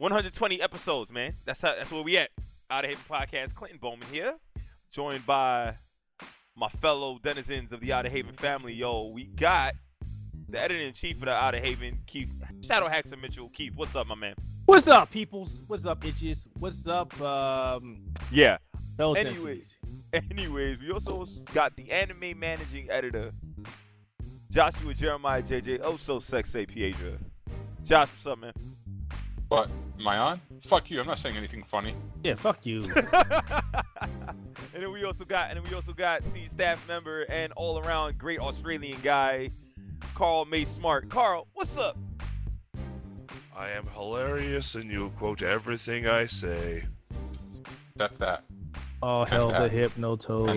120 episodes, man. That's where we at. Outerhaven Podcast. Clinton Bowman here, joined by my fellow denizens of the Outerhaven family. Yo, we got the editor-in-chief of the Outerhaven, Keith Shadow Haxon Mitchell. Keith, what's up, my man? What's up, peoples? What's up, itches? What's up, Yeah. Anyways, we also got the anime managing editor, Joshua Jeremiah JJ, oh so sexy Piedra. Josh, what's up, man? What? Am I on? Fuck you, I'm not saying anything funny. Yeah, fuck you. And then we also got senior staff member and all around great Australian guy, Carl May Smart. Carl, what's up? I am hilarious and you quote everything I say. That. Oh, hell, the Hypnotoad.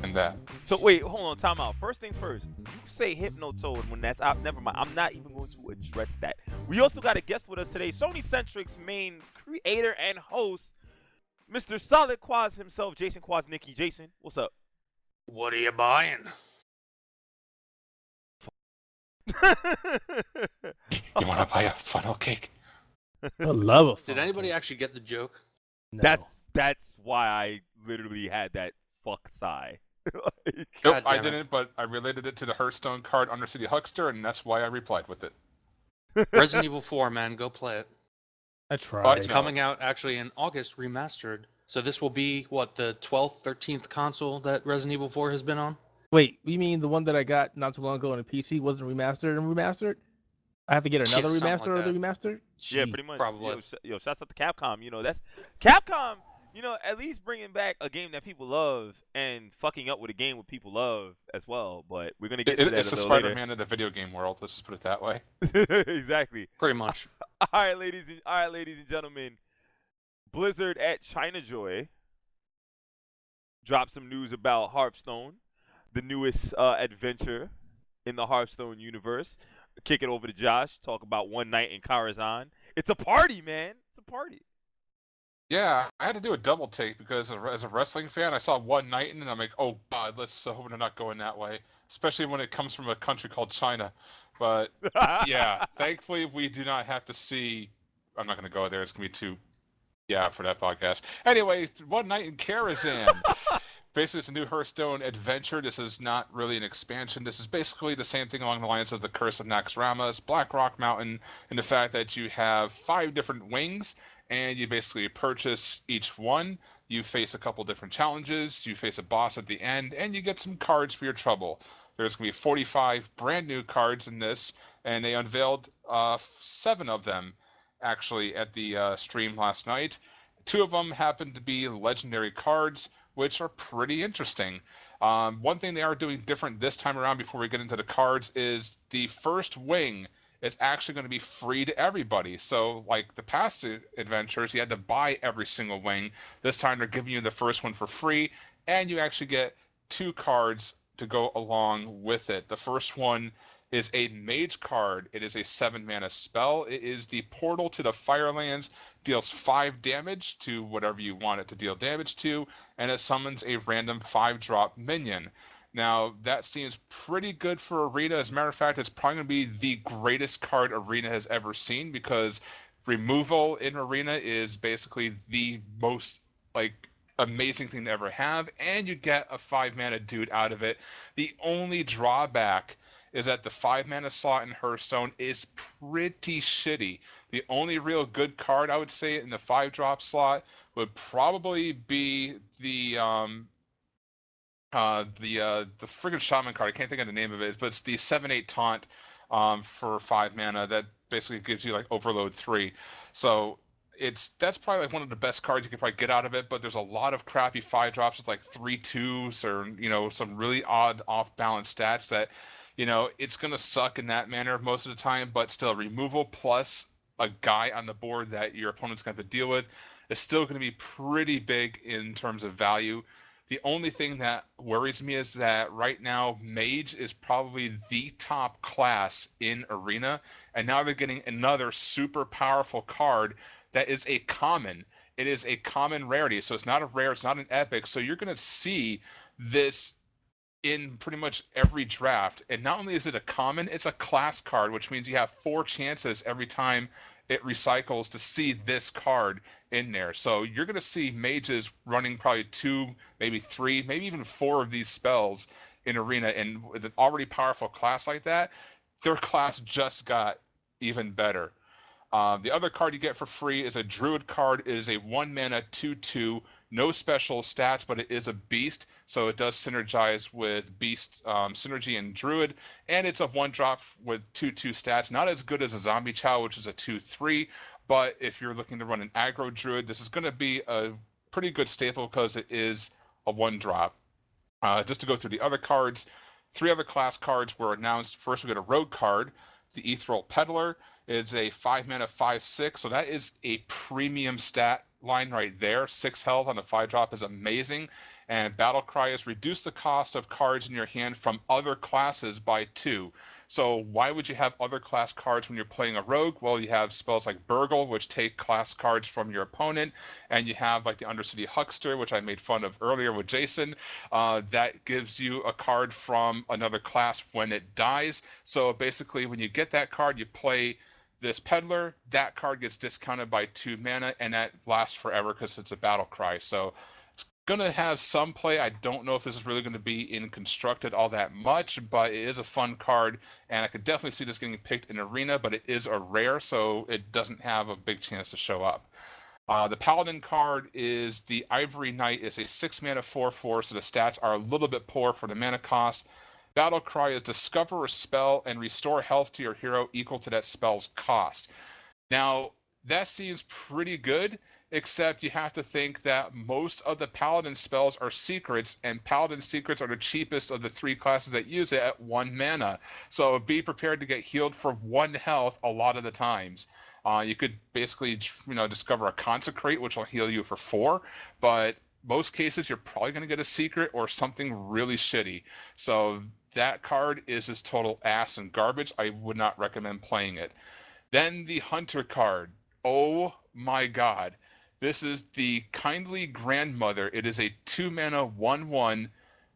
And that. So wait, hold on, time out. First things first. You say Hypnotoad when that's out. Never mind. I'm not even going to address that. We also got a guest with us today, Sony Centric's main creator and host, Mr. Solid Quaz himself, Jason Kwasnicki. Jason, what's up? What are you buying? You want to buy a funnel cake? I love it. Did anybody actually get the joke? No. That's why I literally had that fuck sigh. Nope, God I damn it. didn't, but I related it to the Hearthstone card Undercity Huckster, and that's why I replied with it. Resident Evil 4, man, go play it. I It's tried. It's coming out actually in August, remastered. So this will be, what, the 12th, 13th console that Resident Evil 4 has been on? Wait, you mean the one that I got not too long ago on a PC wasn't remastered? I have to get another Yeah, something remaster like of the that. remastered? Yeah, Gee. pretty much. Probably. Yo, shouts out to Capcom. You know, that's Capcom. You know, at least bringing back a game that people love and fucking up with a game what people love as well. But we're gonna get to that It's a the little later. Spider-Man of the video game world, let's just put it that way. Exactly. Pretty much. All right, ladies and gentlemen. Blizzard at China Joy dropped some news about Hearthstone, the newest adventure in the Hearthstone universe. Kick it over to Josh. Talk about One Night in Karazhan. It's a party, man. It's a party. Yeah, I had to do a double take because as a wrestling fan, I saw One Night and I'm like, oh god, let's hope they're not going that way. Especially when it comes from a country called China. But yeah, thankfully we do not have to see. I'm not going to go there. It's going to be too. Yeah, for that podcast. Anyway, One Night in Karazhan. Basically, it's a new Hearthstone adventure. This is not really an expansion. This is basically the same thing along the lines of the Curse of Naxxramas, Black Rock Mountain, and the fact that you have 5 different wings, and you basically purchase each one. You face a couple different challenges. You face a boss at the end, and you get some cards for your trouble. There's going to be 45 brand new cards in this, and they unveiled 7 of them, actually, at the stream last night. 2 of them happen to be legendary cards, which are pretty interesting. One thing they are doing different this time around before we get into the cards is the first wing is actually going to be free to everybody. So like the past adventures, you had to buy every single wing. This time they're giving you the first one for free, and you actually get 2 cards to go along with it. The first one is a mage card. It is a 7-mana spell. It is the Portal to the Firelands, deals 5 damage to whatever you want it to deal damage to, and it summons a random 5-drop minion. Now, that seems pretty good for Arena. As a matter of fact, it's probably going to be the greatest card Arena has ever seen, because removal in Arena is basically the most, amazing thing to ever have, and you get a 5-mana dude out of it. The only drawback is that the 5-mana slot in Hearthstone is pretty shitty. The only real good card I would say in the 5-drop slot would probably be the friggin' Shaman card. I can't think of the name of it, but it's the 7/8 taunt for 5 mana that basically gives you Overload 3. So that's probably one of the best cards you could probably get out of it, but there's a lot of crappy 5-drops with 3 2s or some really odd off-balance stats that it's going to suck in that manner most of the time, but still, removal plus a guy on the board that your opponent's going to have to deal with is still going to be pretty big in terms of value. The only thing that worries me is that right now, Mage is probably the top class in Arena, and now they're getting another super powerful card that is a common. It is a common rarity, so it's not a rare, it's not an epic, so you're going to see this in pretty much every draft. And not only is it a common, it's a class card, which means you have 4 chances every time it recycles to see this card in there. So you're going to see mages running probably 2, maybe 3, maybe even 4 of these spells in Arena. And with an already powerful class like that, their class just got even better. The other card you get for free is a Druid card. It is a 1-mana 2/2, no special stats, but it is a beast, so it does synergize with beast synergy and Druid, and it's a 1-drop with 2/2 stats. Not as good as a Zombie Chow, which is a 2/3, but if you're looking to run an aggro Druid, this is going to be a pretty good staple because it is a 1-drop. Just to go through the other cards, 3 other class cards were announced. First, we got a Rogue card, the Ethereal Peddler. Is a 5-mana 5/6, so that is a premium stat line right there. 6 health on a 5-drop is amazing. And Battle Cry is reduce the cost of cards in your hand from other classes by 2. So why would you have other class cards when you're playing a rogue? Well, you have spells like Burgle, which take class cards from your opponent, and you have like the Undercity Huckster, which I made fun of earlier with Jason, that gives you a card from another class when it dies. So basically, when you get that card, you play this Peddler, that card gets discounted by 2 mana, and that lasts forever because it's a Battle Cry. So it's going to have some play. I don't know if this is really going to be in Constructed all that much, but it is a fun card, and I could definitely see this getting picked in Arena, but it is a rare, so it doesn't have a big chance to show up. The Paladin card is the Ivory Knight. It's a 6-mana 4/4, so the stats are a little bit poor for the mana cost. Battle Cry is discover a spell and restore health to your hero equal to that spell's cost. Now, that seems pretty good, except you have to think that most of the Paladin spells are secrets, and Paladin secrets are the cheapest of the 3 classes that use it at 1 mana. So be prepared to get healed for 1 health a lot of the times. You could basically, discover a Consecrate, which will heal you for 4, but most cases you're probably going to get a secret or something really shitty. So that card is just total ass and garbage. I would not recommend playing it. Then the Hunter card. Oh my god. This is the Kindly Grandmother. It is a 2-mana 1/1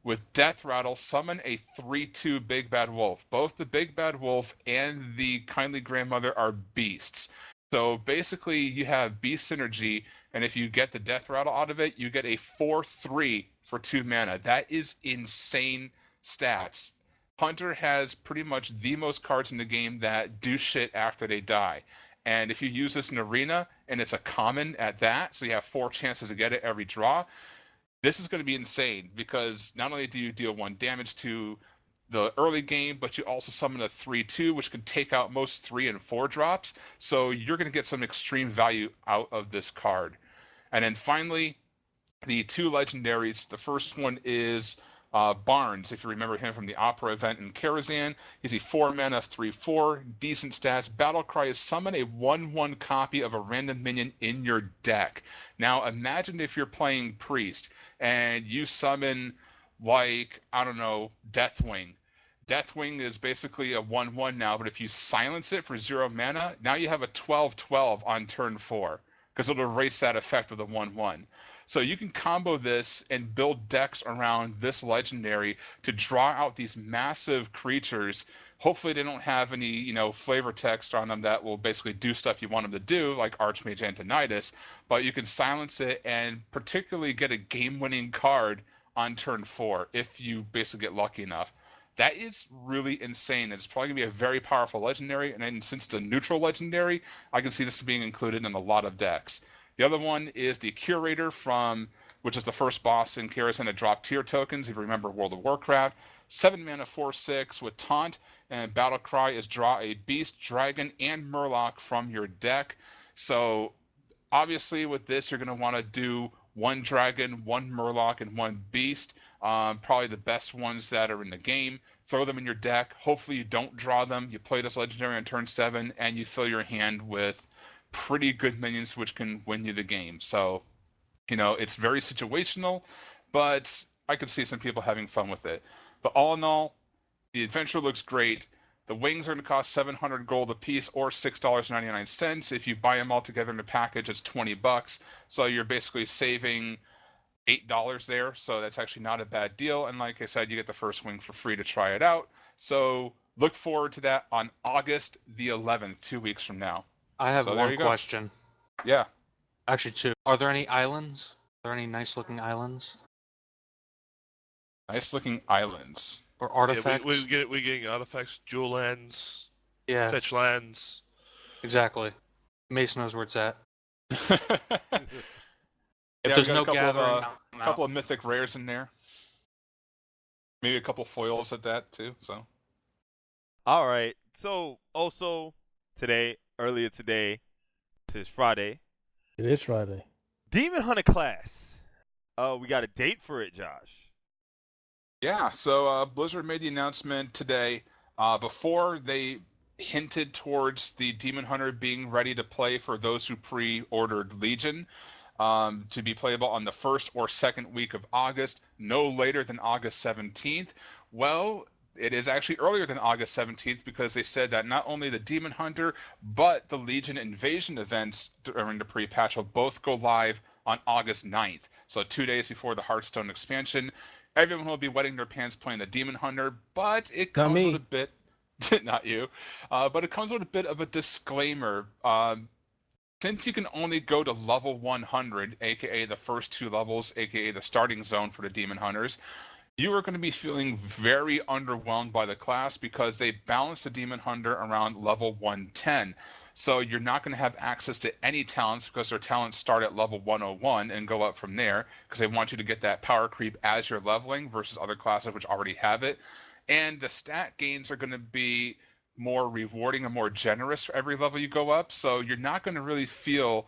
with Death Rattle. Summon a 3/2 Big Bad Wolf. Both the Big Bad Wolf and the Kindly Grandmother are beasts. So basically you have beast synergy, and if you get the Death Rattle out of it, you get a 4/3 for 2 mana. That is insane stats. Hunter has pretty much the most cards in the game that do shit after they die. And if you use this in Arena, and it's a common at that, so you have 4 chances to get it every draw, this is going to be insane, because not only do you deal 1 damage to the early game, but you also summon a 3/2, which can take out most 3 and 4 drops. So you're going to get some extreme value out of this card. And then finally, the 2 legendaries. The first one is Barnes, if you remember him from the Opera event in Karazhan. He's a 4-mana 3/4, decent stats. Battle Cry is summon a 1/1 copy of a random minion in your deck. Now imagine if you're playing Priest and you summon, like, I don't know, Deathwing. Deathwing is basically a 1/1 now, but if you silence it for 0 mana, now you have a 12/12 on turn 4, because it'll erase that effect of the 1/1. So you can combo this and build decks around this legendary to draw out these massive creatures. Hopefully they don't have any, flavor text on them that will basically do stuff you want them to do, like Archmage Antonidas, but you can silence it and particularly get a game-winning card on turn 4 if you basically get lucky enough. That is really insane. It's probably going to be a very powerful legendary, and then since it's a neutral legendary, I can see this being included in a lot of decks. The other one is the Curator which is the first boss in Karazhan to drop tier tokens, if you remember World of Warcraft. 7-mana 4/6 with Taunt, and Battle Cry is draw a Beast, Dragon, and Murloc from your deck. So obviously with this, you're going to want to do 1 Dragon, 1 Murloc, and 1 Beast. Probably the best ones that are in the game. Throw them in your deck. Hopefully you don't draw them. You play this legendary on turn 7, and you fill your hand with pretty good minions which can win you the game. So, it's very situational, but I could see some people having fun with it. But all in all, the adventure looks great. The wings are going to cost 700 gold a piece, or $6.99. If you buy them all together in a package, it's $20. So you're basically saving $8 there. So that's actually not a bad deal. And like I said, you get the first wing for free to try it out. So look forward to that on August the 11th, 2 weeks from now. I have So there one you go. question. Yeah. Actually, two. Are there any islands? Are there any nice-looking islands Nice looking islands. or Yeah, artifacts? we're getting artifacts, jewel lands, Yeah, fetch lands. exactly. Mace knows where it's at. If Yeah, we there's got no a couple gathering, of I'm out. couple of mythic rares in there. Maybe a couple foils at that too. So All right. So also earlier today, it's Friday, It is Friday. Demon Hunter class. We got a date for it, Josh. yeah, so Blizzard made the announcement today before they hinted towards the Demon Hunter being ready to play for those who pre-ordered Legion to be playable on the first or second week of August, no later than August 17th. Well, it is actually earlier than August 17th because they said that not only the Demon Hunter, but the Legion Invasion events during the pre-patch will both go live on August 9th. So 2 days before the Hearthstone expansion. Everyone will be wetting their pants playing the Demon Hunter, but it Not comes me. with a bit... not you. But it comes with a bit of a disclaimer. Since you can only go to level 100, aka the first 2 levels, aka the starting zone for the Demon Hunters, you are going to be feeling very underwhelmed by the class because they balance the Demon Hunter around level 110. So you're not going to have access to any talents because their talents start at level 101 and go up from there because they want you to get that power creep as you're leveling versus other classes which already have it. And the stat gains are going to be more rewarding and more generous for every level you go up. So you're not going to really feel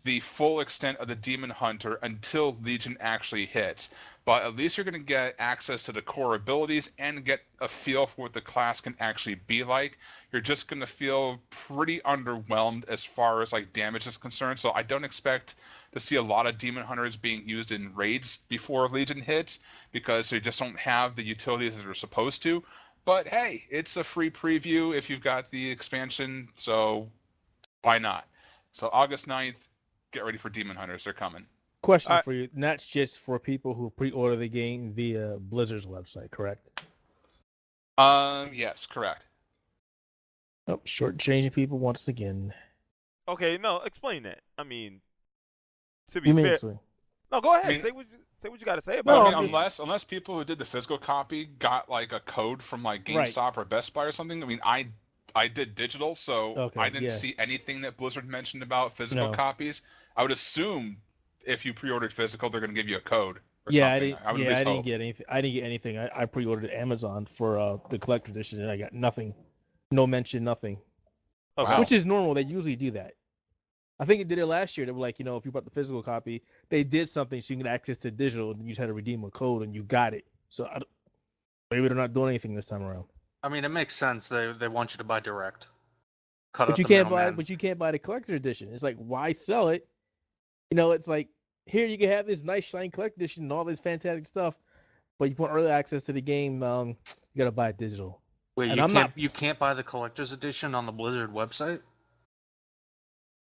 the full extent of the Demon Hunter until Legion actually hits. But at least you're going to get access to the core abilities and get a feel for what the class can actually be like. You're just going to feel pretty underwhelmed as far as like damage is concerned. So I don't expect to see a lot of Demon Hunters being used in raids before Legion hits because they just don't have the utilities that they're supposed to. But hey, it's a free preview if you've got the expansion, so why not? So August 9th, get ready for Demon Hunters. They're coming. Question Alright. for you. And that's just for people who pre-order the game via Blizzard's website, correct? Yes, correct. Oh, shortchanging people once again. Okay, no, explain that. I mean, to be You mean fair, to? no, go ahead. I mean- say what you got to say No, about I it. mean, I'm just- unless people who did the physical copy got like a code from like Right. GameStop or Best Buy or something. I mean, I did digital, so Okay, I didn't yeah. see anything that Blizzard mentioned about physical No. copies. I would assume if you pre-ordered physical, they're going to give you a code or Yeah, something. I would at least I didn't hope. get anything. I didn't get anything. I pre-ordered at Amazon for the collector edition, and I got nothing. No mention, nothing. Okay. Wow. Which is normal. They usually do that. I think it did it last year. They were like, if you bought the physical copy, they did something so you can get access to digital, and you just had to redeem a code, and you got it. So maybe they're not doing anything this time around. I mean, it makes sense. They want you to buy direct. Cut But out you the can't buy. middleman. But you can't buy the collector edition. It's like, why sell it? It's like here you can have this nice shiny collector edition and all this fantastic stuff, but you want early access to the game. You gotta buy it digital. Wait, and you I'm can't not- you can't buy the collector's edition on the Blizzard website?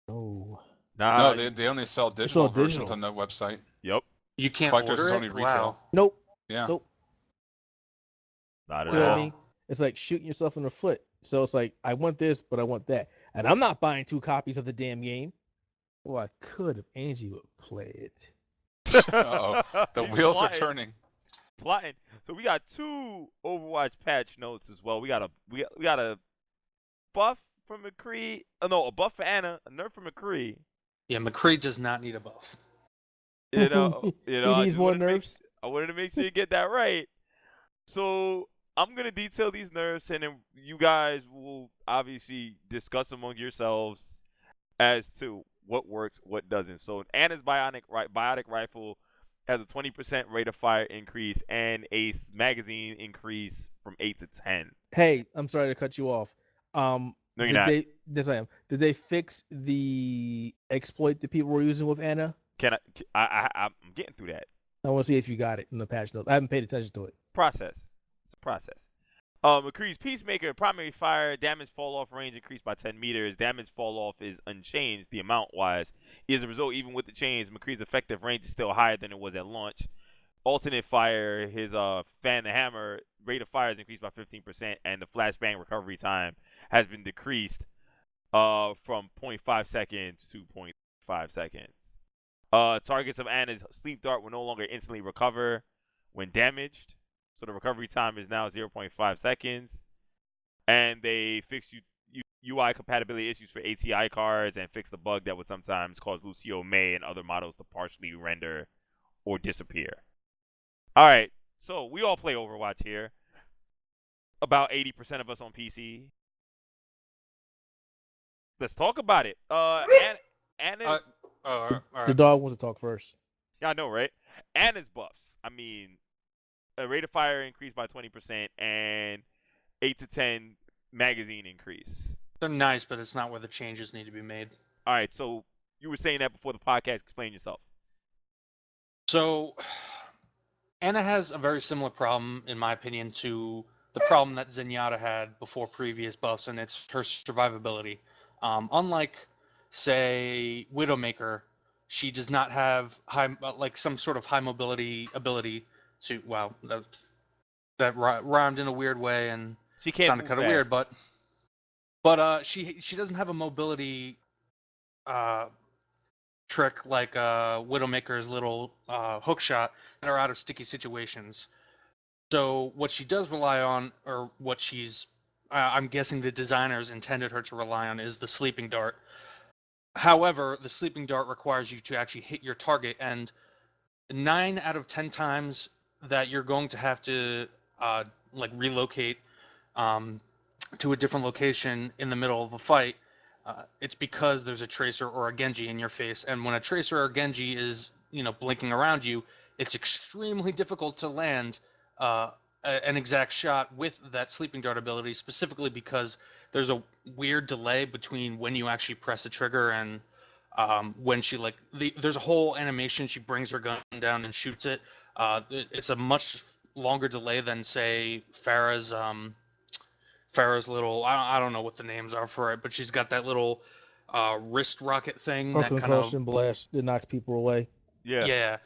No. Nah, No, they only sell digital all versions digital. on the website. yep, You can't Collector's order is it? only retail. Wow. Nope. Yeah. Nope. not at You know what I all. mean? It's like shooting yourself in the foot. So it's like, I want this, but I want that. And I'm not buying 2 copies of the damn game. Well, I could if Angie would play it. Uh-oh. The He's wheels are plotting. turning. Plotting. So we got 2 Overwatch patch notes as well. We got a buff from McCree. No, a buff for Anna, a nerf for McCree. Yeah, McCree does not need a buff. You know, He I needs just more wanted to make- nerfs. I wanted to make sure you get that right. So I'm gonna detail these nerfs, and then you guys will obviously discuss among yourselves as to what works, what doesn't. So Anna's biotic rifle has a 20% rate of fire increase and a magazine increase from 8 to 10. Hey, I'm sorry to cut you off. No, you're did not. Yes, I am. Did they fix the exploit that people were using with Anna? I'm getting through that I want to see if you got it in the patch notes. I haven't paid attention to it. process. It's a process. McCree's Peacemaker, primary fire, damage fall off range increased by 10 meters. Damage fall off is unchanged, the amount wise. As a result, even with the change, McCree's effective range is still higher than it was at launch. Alternate fire, his fan the hammer, rate of fire is increased by 15%, and the flashbang recovery time has been decreased from 0.5 seconds to 0.5 seconds. Targets of Ana's sleep dart will no longer instantly recover when damaged, so the recovery time is now 0.5 seconds. And they fixed UI compatibility issues for ATI cards and fixed the bug that would sometimes cause Lucio May and other models to partially render or disappear. All right, so we all play Overwatch here. About 80% of us on PC. Let's talk about it. Anna. All The right. dog wants to talk first. Yeah, I know, right? Anna's buffs. I mean, a rate of fire increased by 20% and 8 to 10 magazine increase. They're nice, but it's not where the changes need to be made. All right, so you were saying that before the podcast. Explain yourself. So, Anna has a very similar problem, in my opinion, to the problem that Zenyatta had before previous buffs, and it's her survivability. Unlike, say, Widowmaker, she does not have some sort of high mobility ability to. Wow, that rhymed in a weird way and She can't sounded move kind of fast. weird, but she doesn't have a mobility trick like Widowmaker's little hook shot and are out of sticky situations. So what she does rely on, or what I'm guessing the designers intended her to rely on, is the sleeping dart. However, the sleeping dart requires you to actually hit your target, and 9 out of 10 times that you're going to have to relocate to a different location in the middle of a fight, it's because there's a Tracer or a Genji in your face. And when a Tracer or Genji is, blinking around you, it's extremely difficult to land an exact shot with that sleeping dart ability, specifically because there's a weird delay between when you actually press the trigger and when she there's a whole animation. She brings her gun down and shoots it. It's a much longer delay than, say, Farah's little, I don't know what the names are for it, but she's got that little wrist rocket thing that kind of blast that knocks people away. Yeah.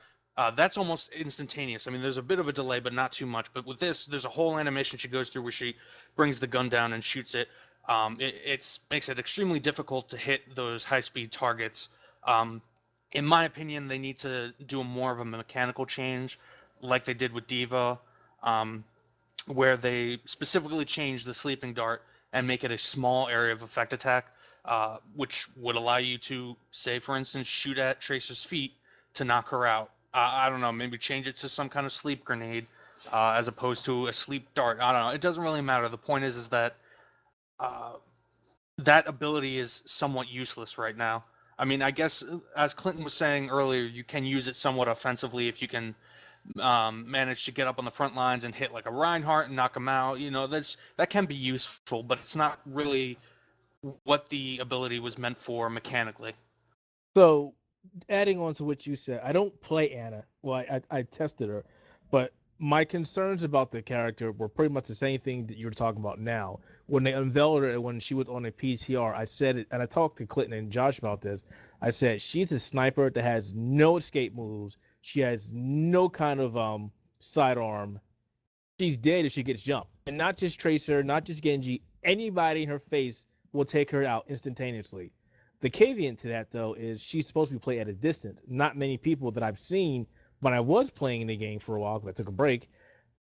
That's almost instantaneous. I mean, there's a bit of a delay, but not too much. But with this, there's a whole animation she goes through where she brings the gun down and shoots it. It makes it extremely difficult to hit those high-speed targets. In my opinion, they need to do more of a mechanical change, like they did with Diva, where they specifically change the sleeping dart and make it a small area of effect attack, which would allow you to, say, for instance, shoot at Tracer's feet to knock her out. I don't know, maybe change it to some kind of sleep grenade as opposed to a sleep dart. I don't know. It doesn't really matter. The point is that that ability is somewhat useless right now. I mean, I guess, as Clinton was saying earlier, you can use it somewhat offensively if you can manage to get up on the front lines and hit like a Reinhardt and knock him out. That can be useful, but it's not really what the ability was meant for mechanically. So, adding on to what you said, I don't play Anna. Well, I tested her, but my concerns about the character were pretty much the same thing that you're talking about now. When they unveiled her, when she was on a PTR, I said it, and I talked to Clinton and Josh about this. I said she's a sniper that has no escape moves. She has no kind of sidearm. She's dead if she gets jumped. And not just Tracer, not just Genji, anybody in her face will take her out instantaneously. The caveat to that, though, is she's supposed to be played at a distance. Not many people that I've seen when I was playing the game for a while, because I took a break,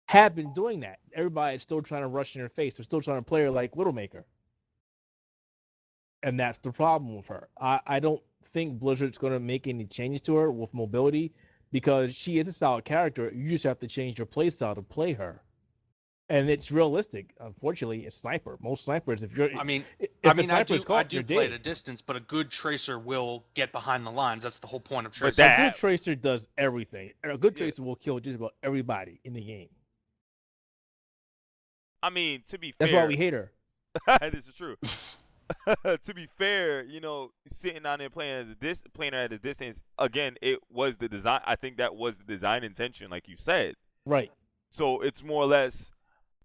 have been doing that. Everybody is still trying to rush in her face. They're still trying to play her like Widowmaker. And that's the problem with her. I don't think Blizzard's going to make any changes to her with mobility, because she is a solid character. You just have to change your playstyle to play her. And it's realistic. Unfortunately, a sniper. Most snipers, if you're, I mean, I do play play at a distance, but a good Tracer will get behind the lines. That's the whole point of Tracer. But a good Tracer does everything. A good Tracer will kill just about everybody in the game. I mean, to be fair, that's why we hate her. This is true. To be fair, sitting down there playing her at a distance, again, it was the design. I think that was the design intention, like you said. Right. So it's more or less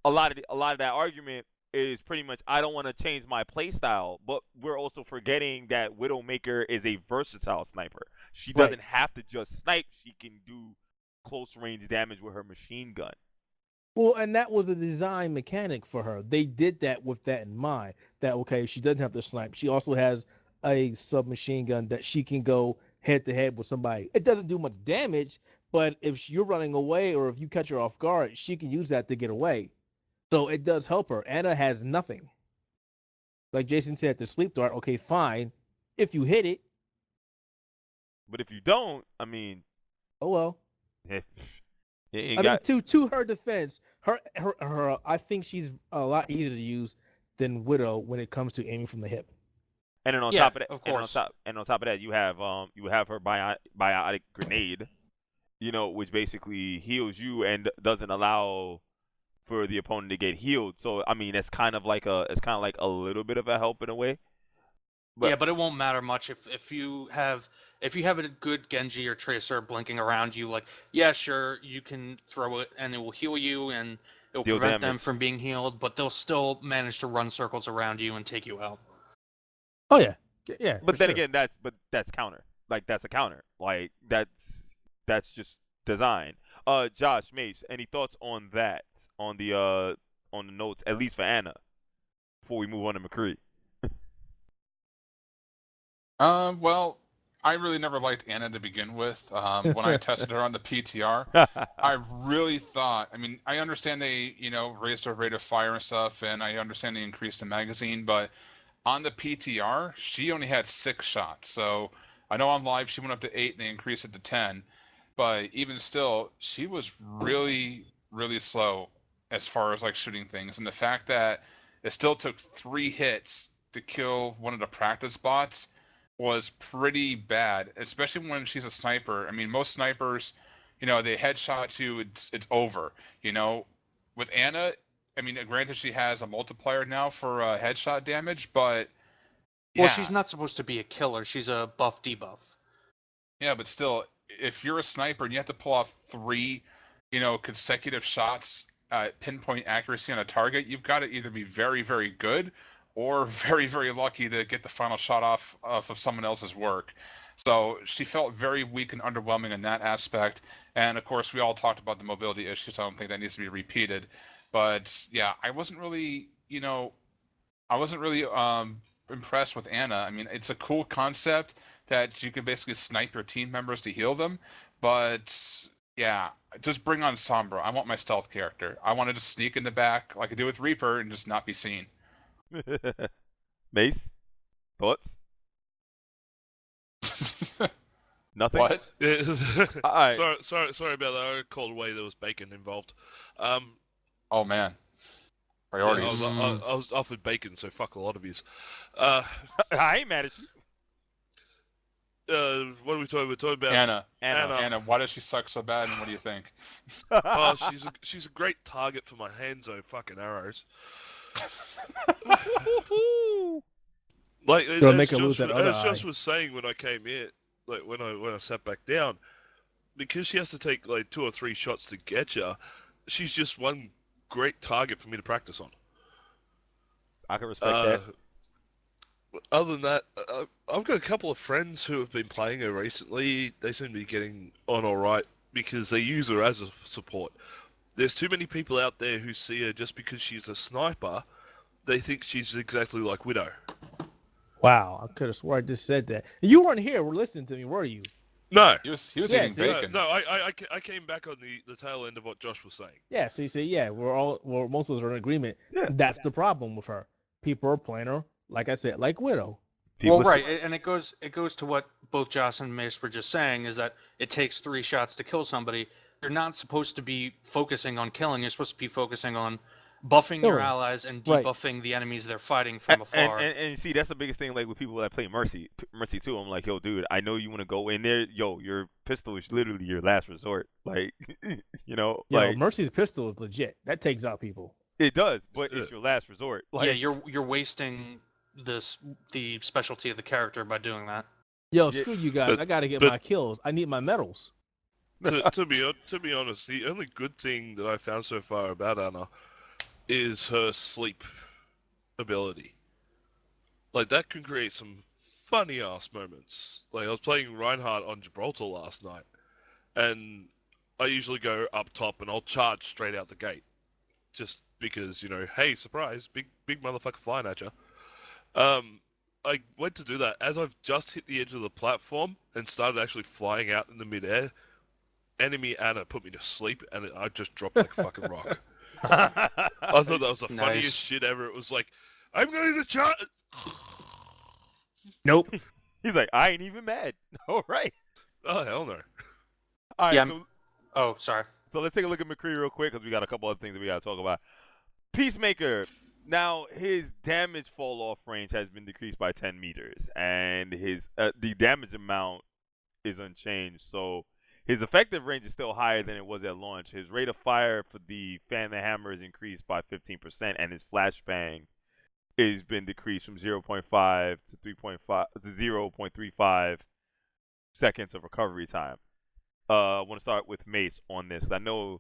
a lot of that argument is pretty much, I don't want to change my play style, but we're also forgetting that Widowmaker is a versatile sniper. She doesn't have to just snipe. She can do close range damage with her machine gun. Well, and that was a design mechanic for her. They did that with that in mind. That okay, she doesn't have to snipe. She also has a submachine gun that she can go head to head with somebody. It doesn't do much damage, but if you're running away or if you catch her off guard, she can use that to get away. So it does help her. Anna has nothing. Like Jason said, the sleep dart. Okay, fine. If you hit it, But if you don't, I mean, oh well. it ain't I mean, got. to her defense, her I think she's a lot easier to use than Widow when it comes to aiming from the hip. And then on Yeah, top of that, of and on course. top of that, you have her biotic grenade, which basically heals you and doesn't allow for the opponent to get healed. So I mean, it's kind of like a little bit of a help in a way. But Yeah, but it won't matter much if you have a good Genji or Tracer blinking around you. Like, yeah, sure, you can throw it and it will heal you and it will deal prevent them damage. from being healed, but they'll still manage to run circles around you and take you out. Oh yeah, yeah. But for then sure. again, that's counter. Like that's a counter. Like that's just design. Josh, Mace, any thoughts on that? On the notes, at least for Anna, before we move on to McCree. Well, I really never liked Anna to begin with. When I tested her on the PTR, I really thought. I mean, I understand they, raised her rate of fire and stuff, and I understand they increased the magazine, but on the PTR, she only had 6 shots. So I know on live she went up to 8, and they increased it to 10. But even still, she was really, really slow as far as like shooting things, and the fact that it still took 3 hits to kill one of the practice bots was pretty bad, especially when she's a sniper. I mean, most snipers, they headshot you, it's over. With Anna, I mean, granted she has a multiplier now for headshot damage, but Well, yeah, she's not supposed to be a killer. She's a buff debuff. yeah, but still, if you're a sniper and you have to pull off 3, consecutive shots at pinpoint accuracy on a target, you've got to either be very, very good or very, very lucky to get the final shot off of someone else's work. So she felt very weak and underwhelming in that aspect. And of course, we all talked about the mobility issues. I don't think that needs to be repeated. But yeah, I wasn't really, impressed with Anna. I mean, it's a cool concept that you can basically snipe your team members to heal them. But yeah, just bring on Sombra. I want my stealth character. I wanted to sneak in the back like I do with Reaper and just not be seen. Mace, thoughts? Nothing. What? All right. Sorry about that. I called away. There was bacon involved. Oh man, I priorities. was offered bacon, so fuck a lot of yous. I ain't mad at you. What are we talking? We're talking about Anna. Anna. Why does she suck so bad? And what do you think? Oh, she's a great target for my Hanzo fucking arrows. Like Gonna make her lose that other as eye. Josh was saying when I came in, like when I sat back down, because she has to take like 2 or 3 shots to get you. She's just one great target for me to practice on. I can respect that. Other than that, I've got a couple of friends who have been playing her recently. They seem to be getting on all right because they use her as a support. There's too many people out there who see her just because she's a sniper. They think she's exactly like Widow. Wow, I could have swore I just said that. You weren't here. We're listening to me, were you? No. He was Yeah, eating see, bacon. No, I came back on the tail end of what Josh was saying. Yeah. So you say, yeah, most of us are in agreement. Yeah. That's the problem with her. People are playing her, like I said, like Widow. People Well, right, and it goes to what both Josh and Mace were just saying, is that it takes 3 shots to kill somebody. You're not supposed to be focusing on killing. You're supposed to be focusing on buffing your Killing. allies and Right. debuffing the enemies they're fighting from afar. And you see, that's the biggest thing. Like with people that play Mercy too. I'm like, yo, dude, I know you want to go in there. Yo, your pistol is literally your last resort. Like, Yo, like Mercy's pistol is legit. That takes out people. it does, but it's your last resort. Like, Yeah, you're wasting the specialty of the character by doing that. Yo, Yeah, screw you guys. but- I gotta get but- my kills. I need my medals. to be honest, the only good thing that I found so far about Anna is her sleep ability. Like that can create some funny ass moments. Like I was playing Reinhardt on Gibraltar last night, and I usually go up top and I'll charge straight out the gate. just because, hey, surprise, big motherfucker flying at you. I went to do that. As I've just hit the edge of the platform and started actually flying out in the midair, enemy Anna put me to sleep, and I just dropped like a fucking rock. I thought that was the funniest Nice. shit ever. It was like, I'm going to charge. Nope. He's like, I ain't even mad. All right. Oh, hell no. All right. Yeah, So, Oh, sorry. so let's take a look at McCree real quick because we got a couple other things that we got to talk about. Peacemaker. Now his damage fall off range has been decreased by 10 meters, and his the damage amount is unchanged. So his effective range is still higher than it was at launch. His rate of fire for the fan the hammer is increased by 15%, and his flashbang has been decreased from 0.5 to 3.5 to 0.35 seconds of recovery time. I want to start with Mace on this. I know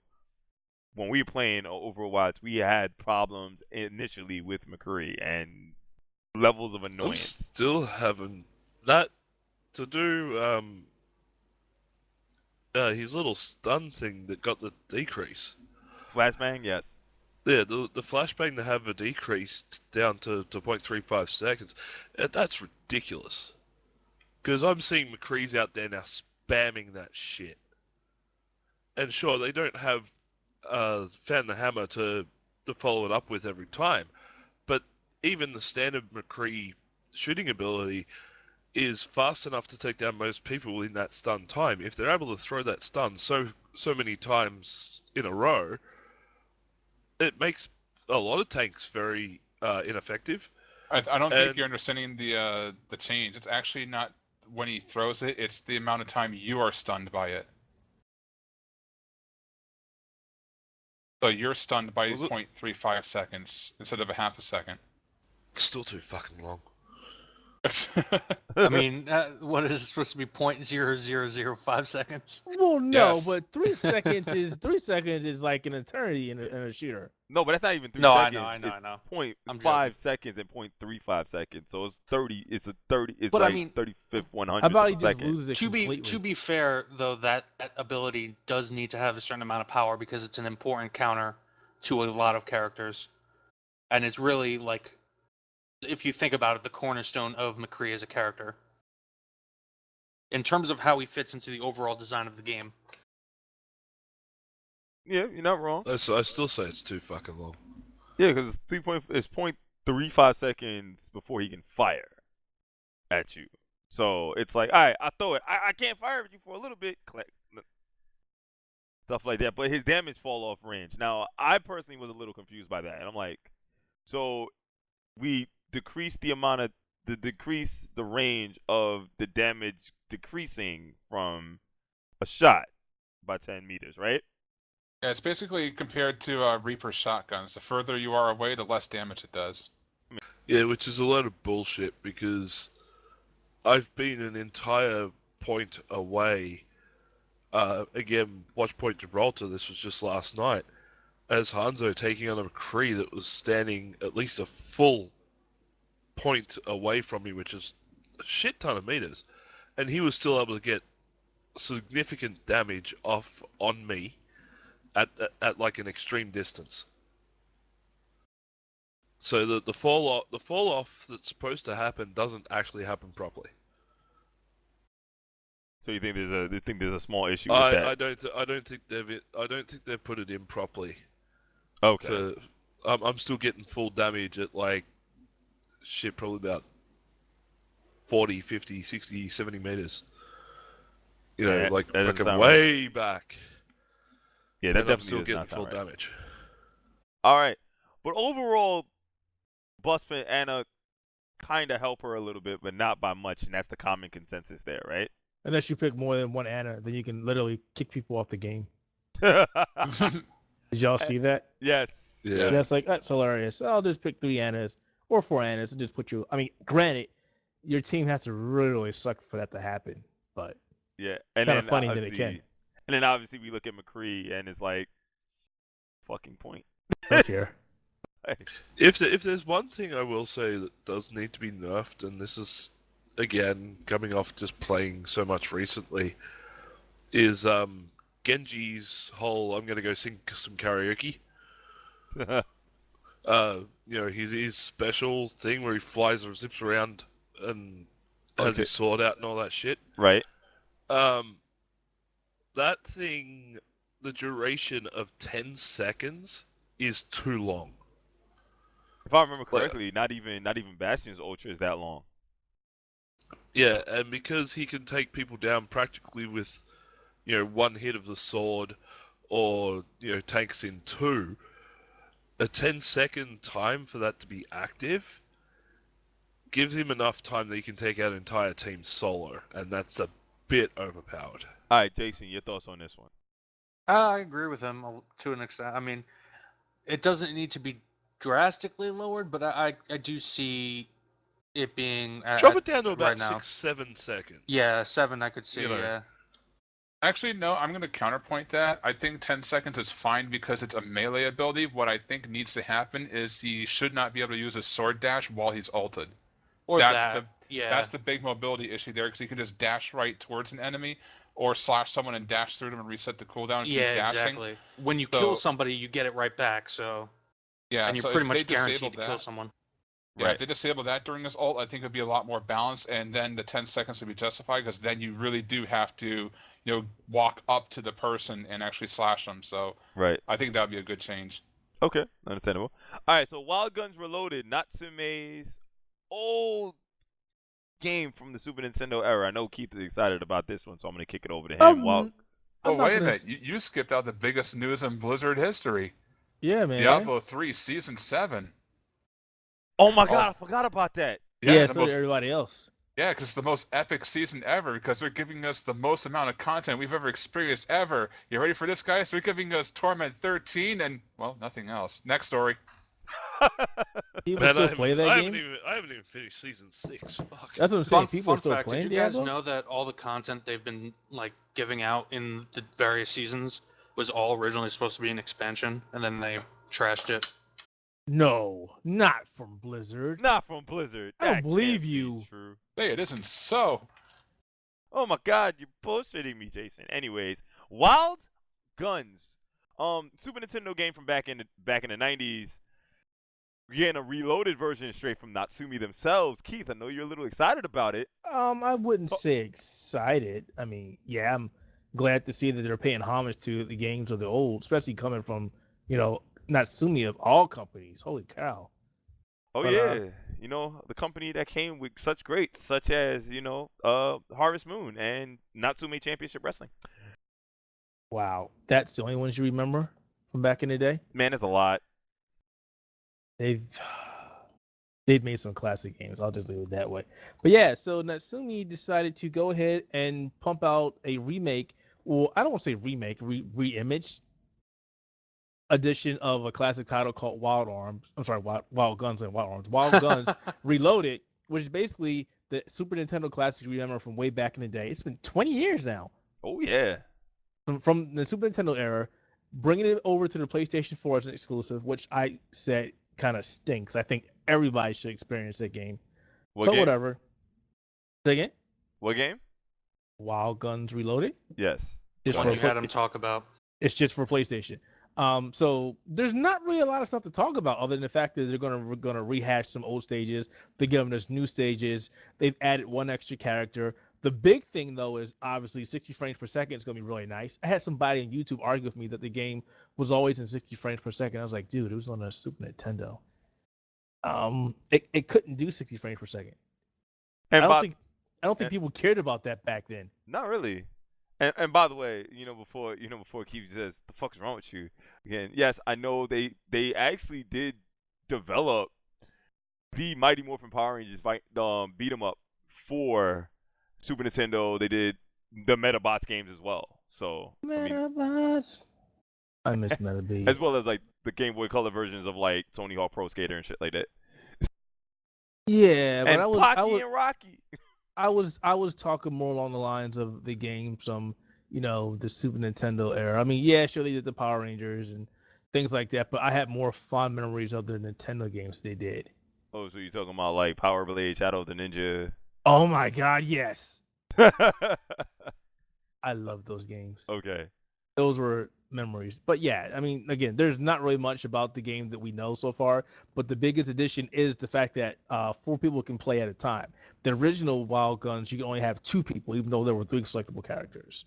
when we were playing Overwatch, we had problems initially with McCree and levels of I'm annoyance. still having that to do. His little stun thing that got the decrease. Flashbang, yes. Yeah, the flashbang to have a decrease down to 0.35 seconds. That's ridiculous. Because I'm seeing McCree's out there now spamming that shit. And sure, they don't have Fan the Hammer to follow it up with every time. But even the standard McCree shooting ability is fast enough to take down most people in that stun time. If they're able to throw that stun so many times in a row, it makes a lot of tanks very ineffective. I don't think you're understanding the change. It's actually not when he throws it, it's the amount of time you are stunned by it. So you're stunned by 0.35 seconds instead of a half a second. It's still too fucking long. I mean, what is it supposed to be? 0.0005 seconds? Well, no, Yes. but 3 seconds is like an eternity in a shooter. No, but that's not even 3 No, seconds. I know. I'm 0.5 joking. seconds and 0.35 seconds. So it's 30. It's a 30. It's But I like mean, 35th 100th How about he of a just second. loses it completely? To be fair, though, that ability does need to have a certain amount of power because it's an important counter to a lot of characters, and it's really like, if you think about it, the cornerstone of McCree as a character in terms of how he fits into the overall design of the game. Yeah, you're not wrong. I still say it's too fucking long. Yeah, because it's 0.35 seconds before he can fire at you. So it's like, all right, I throw it. I can't fire at you for a little bit. Click. Stuff like that. But his damage fall off range. Now, I personally was a little confused by that. And I'm like, so we decrease the range of the damage decreasing from a shot by 10 meters, right? Yeah, it's basically compared to Reaper shotguns. The further you are away, the less damage it does. Yeah, which is a load of bullshit because I've been an entire point away. Again, watch Point Gibraltar, this was just last night, as Hanzo taking on a McCree that was standing at least a full point away from me, which is a shit ton of meters. And he was still able to get significant damage off on me at like an extreme distance. So the fall off that's supposed to happen doesn't actually happen properly. So you think there's a small issue with that? I don't think they've put it in properly. Okay. I'm still getting full damage at like shit, probably about 40, 50, 60, 70 meters. You know, Yeah, like that doesn't fucking sound way back. Yeah, that And I'm definitely still does getting not sound full right. damage. All right, but overall, Busfin and Anna kind of help her a little bit, but not by much, and that's the common consensus there, right? Unless you pick more than one Anna, then you can literally kick people off the game. Yes. Did y'all see that? Yeah. That's like, that's hilarious. I'll just pick 3 Annas or 4 Annas and just put you. I mean, granted, your team has to really suck for that to happen, but Yeah, and kind then of funny that it obviously, can. and then obviously we look at McCree and it's like, fucking point. Don't care. If there's one thing I will say that does need to be nerfed, and this is again coming off just playing so much recently, is Genji's whole "I'm gonna go sing some karaoke." His special thing where he flies or zips around and has his sword out and all that shit. Right. That thing, the duration of 10 seconds is too long. If I remember correctly, not even Bastion's Ultra is that long. Yeah, and because he can take people down practically with, one hit of the sword, or tanks in 2, a 10-second time for that to be active gives him enough time that he can take out an entire team solo, and that's a bit overpowered. All right, Jason, your thoughts on this one? I agree with him to an extent. I mean, it doesn't need to be drastically lowered, but I do see it being drop it down to about right 6-7 seconds. Yeah, 7 I could see. Yeah. Actually, no, I'm going to counterpoint that. I think 10 seconds is fine because it's a melee ability. What I think needs to happen is he should not be able to use a sword dash while he's ulted. Or That's the big mobility issue there, because he can just dash right towards an enemy or slash someone and dash through them and reset the cooldown and keep dashing. Exactly. When you kill somebody, you get it right back, so... Yeah, and you're pretty much guaranteed to kill someone. Yeah, if they disable that during his ult, I think it would be a lot more balanced, and then the 10 seconds would be justified, because then you really do have to, walk up to the person and actually slash them. So I think that would be a good change. Okay, understandable. All right, so Wild Guns Reloaded, Natsume's old game from the Super Nintendo era. I know Keith is excited about this one, so I'm going to kick it over to him. Wait a minute. You skipped out the biggest news in Blizzard history. Yeah, man. Diablo 3 Season 7. Oh my God, I forgot about that. Yeah, so did everybody else. Yeah, because it's the most epic season ever, because they're giving us the most amount of content we've ever experienced ever. You ready for this, guys? They're giving us Torment 13 and, well, nothing else. Next story. People still play that game? I haven't even finished Season 6. Fuck. That's what I'm saying. People Fun still fact, playing did you guys Diablo? know that all the content they've been giving out in the various seasons was all originally supposed to be an expansion, and then they trashed it? No, not from Blizzard. Not from Blizzard. I don't That believe can't be you. True. Hey, it isn't so. Oh my God, you're bullshitting me, Jason. Anyways, Wild Guns, Super Nintendo game from back in the 90s. We're getting a reloaded version straight from Natsume themselves. Keith, I know you're a little excited about it. I wouldn't say excited. I mean, yeah, I'm glad to see that they're paying homage to the games of the old, especially coming from, Natsume of all companies. Holy cow. Oh, yeah. The company that came with such greats, such as, Harvest Moon and Natsume Championship Wrestling. Wow. That's the only ones you remember from back in the day? Man, there's a lot. They've made some classic games. I'll just leave it that way. But yeah, so Natsume decided to go ahead and pump out a remake. Well, I don't want to say remake, re-image edition of a classic title called Wild Guns and Wild Arms. Wild Guns Reloaded, which is basically the Super Nintendo classic you remember from way back in the day. It's been 20 years now. Oh, yeah. From the Super Nintendo era, bringing it over to the PlayStation 4 as an exclusive, which I said kind of stinks. I think everybody should experience that game. Whatever. Say again? What game? Wild Guns Reloaded? Yes. Just one you had him talk about. It's just for PlayStation. So there's not really a lot of stuff to talk about other than the fact that they're gonna rehash some old stages. They're giving us new stages. They've added one extra character. The big thing though is obviously 60 frames per second is gonna be really nice. I had somebody on YouTube argue with me that the game was always in 60 frames per second. I was like, dude, it was on a Super Nintendo. It couldn't do 60 frames per second. And I don't think people cared about that back then. Not really. And by the way, before Keith says, the fuck is wrong with you? Again, yes, I know they actually did develop the Mighty Morphin Power Rangers beat 'em up for Super Nintendo. They did the Metabots games as well. So Metabots. I miss Metabots. As well as the Game Boy Color versions of Tony Hawk Pro Skater and shit like that. Yeah, but and and Rocky. I was talking more along the lines of the games from, the Super Nintendo era. I mean, yeah, sure they did the Power Rangers and things like that, but I had more fond memories of the Nintendo games they did. Oh, so you're talking about Power Blade, Shadow of the Ninja? Oh my God, yes. I love those games. Okay. Those were memories. But yeah, I mean, again, there's not really much about the game that we know so far. But the biggest addition is the fact that 4 people can play at a time. The original Wild Guns, you can only have 2 people, even though there were 3 selectable characters.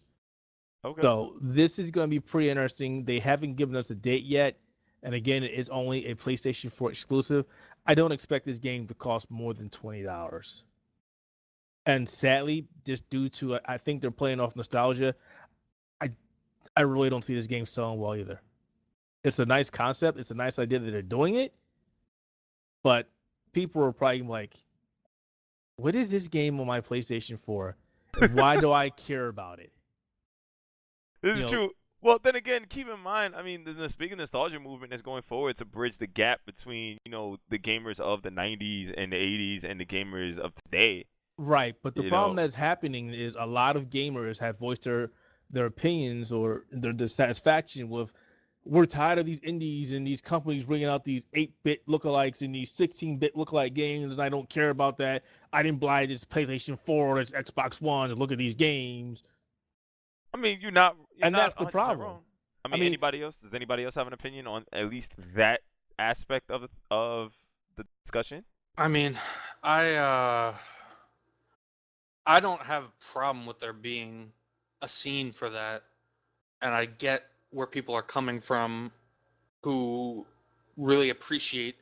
Okay. So this is going to be pretty interesting. They haven't given us a date yet, and again, it is only a PlayStation 4 exclusive. I don't expect this game to cost more than $20. And sadly, just due to I think they're playing off nostalgia, I really don't see this game selling well either. It's a nice concept. It's a nice idea that they're doing it, but people are probably like, "What is this game on my PlayStation 4? And why do I care about it?" This is true. Well, then again, keep in mind, I mean, the big nostalgia movement is going forward to bridge the gap between, the gamers of the 90s and the 80s and the gamers of today. Right, but the problem that's happening is a lot of gamers have voiced their opinions or their dissatisfaction with, we're tired of these indies and these companies bringing out these 8-bit lookalikes and these 16-bit lookalike games, and I don't care about that. I didn't buy this PlayStation 4 or this Xbox One to look at these games. I mean, you're not that's the problem. Wrong. I mean, anybody else? Does anybody else have an opinion on at least that aspect of the discussion? I mean, I don't have a problem with there being a scene for that, and I get where people are coming from who really appreciate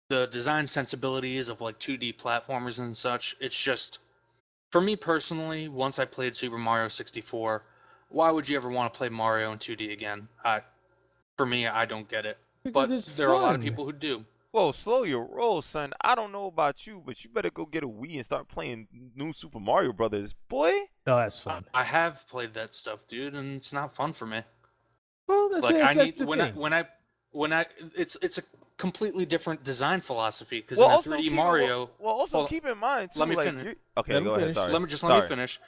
the design sensibilities of like 2D platformers and such. It's just, for me personally, once I played Super Mario 64, why would you ever want to play Mario in 2D again? For me, I don't get it. Because but there are a lot of people who do. Whoa, slow your roll, son. I don't know about you, but you better go get a Wii and start playing new Super Mario Brothers, boy. No, that's fun. I have played that stuff, dude, and it's not fun for me. Well, that's it's a completely different design philosophy because well, in 3D Mario. Also keep in mind too. Let me like, finish. Okay, go ahead. Sorry. Let me finish.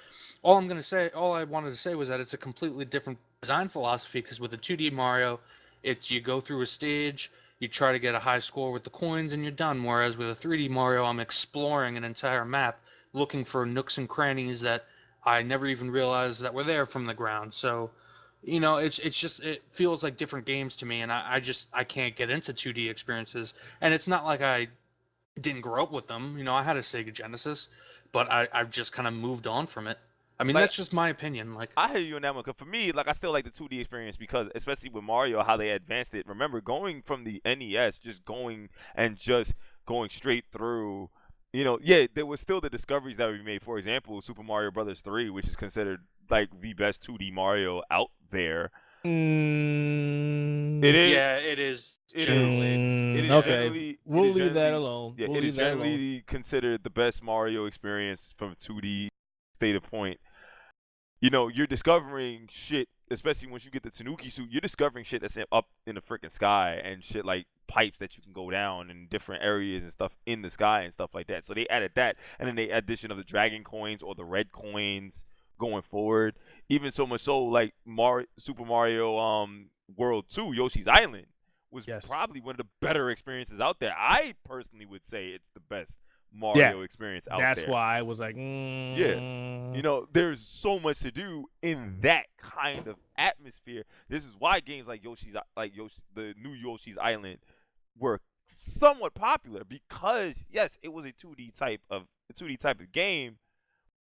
All I wanted to say was that it's a completely different design philosophy because with the 2D Mario, it's you go through a stage, you try to get a high score with the coins, and you're done. Whereas with a 3D Mario, I'm exploring an entire map, looking for nooks and crannies that I never even realized that were there from the ground. So, it feels like different games to me, and I can't get into 2D experiences. And it's not like I didn't grow up with them. I had a Sega Genesis, but I've just kind of moved on from it. I mean, that's just my opinion. Like, I hear you on that one. Cause for me, I still like the 2D experience because, especially with Mario, how they advanced it. Remember, going from the NES, just going straight through. There was still the discoveries that we made. For example, Super Mario Brothers 3, which is considered like the best 2D Mario out there. It is. Yeah, it is. It generally. is okay. We'll leave that alone. Yeah, it is generally considered the best Mario experience from 2D state of point. You're discovering shit, especially once you get the Tanuki suit, you're discovering shit that's up in the freaking sky and shit like pipes that you can go down in different areas and stuff in the sky and stuff like that. So they added that, and then the addition of the dragon coins or the red coins going forward. Even so much so, like Super Mario World 2, Yoshi's Island, was probably one of the better experiences out there. I personally would say it's the best Mario experience out there. That's why I was like, Yeah. There's so much to do in that kind of atmosphere. This is why games like the new Yoshi's Island were somewhat popular because yes, it was a 2D type of game,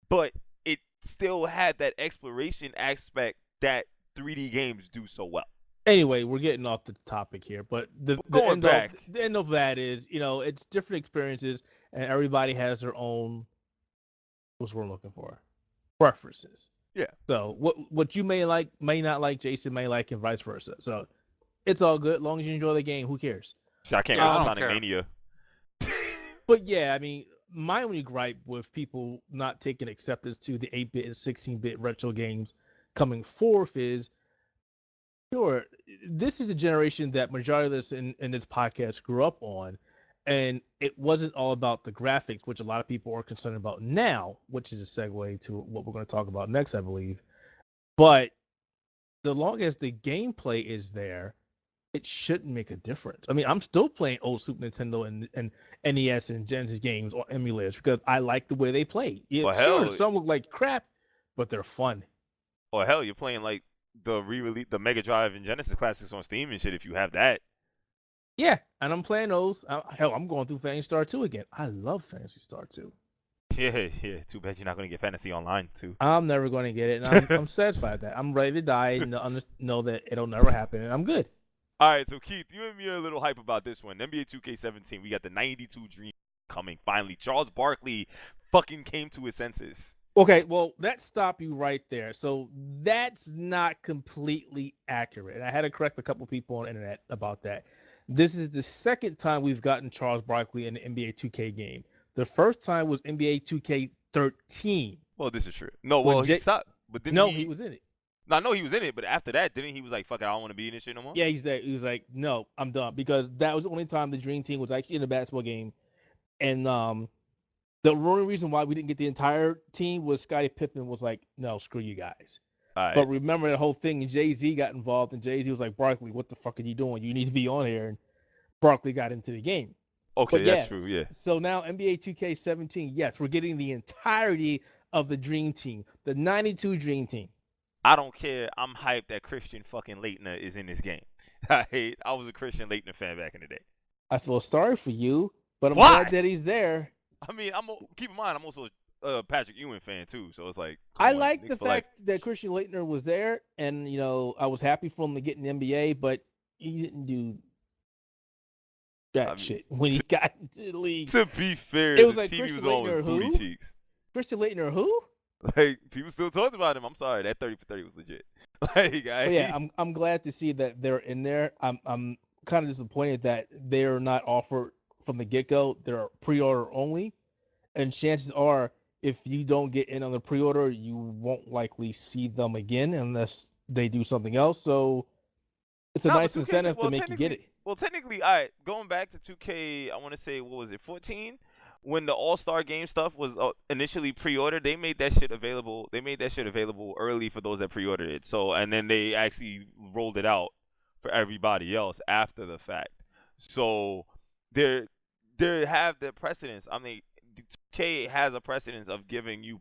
but it still had that exploration aspect that 3D games do so well. Anyway, we're getting off the topic here, but the end of that is, it's different experiences, and everybody has their own, what's we're looking for, preferences. Yeah. So what you may not like, Jason may like, and vice versa. So it's all good, as long as you enjoy the game. Who cares? I can't go Sonic Mania. But yeah, I mean, my only gripe with people not taking acceptance to the 8-bit and 16-bit retro games coming forth is, sure, this is the generation that majority of us in this podcast grew up on, and it wasn't all about the graphics, which a lot of people are concerned about now, which is a segue to what we're going to talk about next, I believe. But the long as the gameplay is there, it shouldn't make a difference. I mean, I'm still playing old Super Nintendo and NES and Genesis games or emulators because I like the way they play. Yeah, well, sure, some look like crap, but they're fun. Or hell, you're playing like the Mega Drive and Genesis classics on Steam and shit. If you have that, Yeah, and I'm playing those. Hell, I'm going through Phantasy Star 2 again. I love Phantasy Star 2. yeah. Too bad you're not gonna get Fantasy Online too. I'm never going to get it, and I'm satisfied with that. I'm ready to die and know that it'll never happen, and I'm good. All right, so Keith, you and me are a little hype about this one. NBA 2K17, we got the 92 Dream coming finally. Charles Barkley fucking came to his senses. Okay, well, that stopped you right there. So that's not completely accurate. And I had to correct a couple people on the internet about that. This is the second time we've gotten Charles Barkley in the NBA 2K game. The first time was NBA 2K13. Well, this is true. No, well, he stopped. But then he was in it. No, I know he was in it, but after that, didn't he was like, fuck it, I don't want to be in this shit no more? Yeah, he was like, no, I'm done. Because that was the only time the Dream Team was actually in a basketball game. And the only reason why we didn't get the entire team was Scottie Pippen was like, no, screw you guys. Right. But remember that whole thing, and Jay-Z got involved, and Jay-Z was like, Barkley, what the fuck are you doing? You need to be on here. And Barkley got into the game. Okay, but that's true, yeah. So now NBA 2K17, yes, we're getting the entirety of the Dream Team, the 92 Dream Team. I don't care. I'm hyped that Christian fucking Leitner is in this game. I was a Christian Leitner fan back in the day. I feel sorry for you, but I'm Why? glad that he's there. I mean, keep in mind, I'm also a Patrick Ewing fan too, so it's like. I like the fact that Christian Leitner was there, and I was happy for him to get in the NBA, but he didn't do shit when he got into the league. To be fair, it was the like TV Christian was always Leitner booty who? cheeks. Christian Leitner who? Like people still talked about him. I'm sorry, that 30 for 30 was legit. I'm glad to see that they're in there. I'm kind of disappointed that they're not offered from the get-go. They're pre-order only, and chances are, if you don't get in on the pre-order, you won't likely see them again unless they do something else. So it's a nice incentive to make you get it. Well, technically, all right, going back to 2K, I want to say, what was it, 14? When the All-Star Game stuff was initially pre-ordered, they made that shit available. They made that shit available early for those that pre-ordered it. So, and then they actually rolled it out for everybody else after the fact. So, there have the precedence. I mean, 2K has a precedence of giving you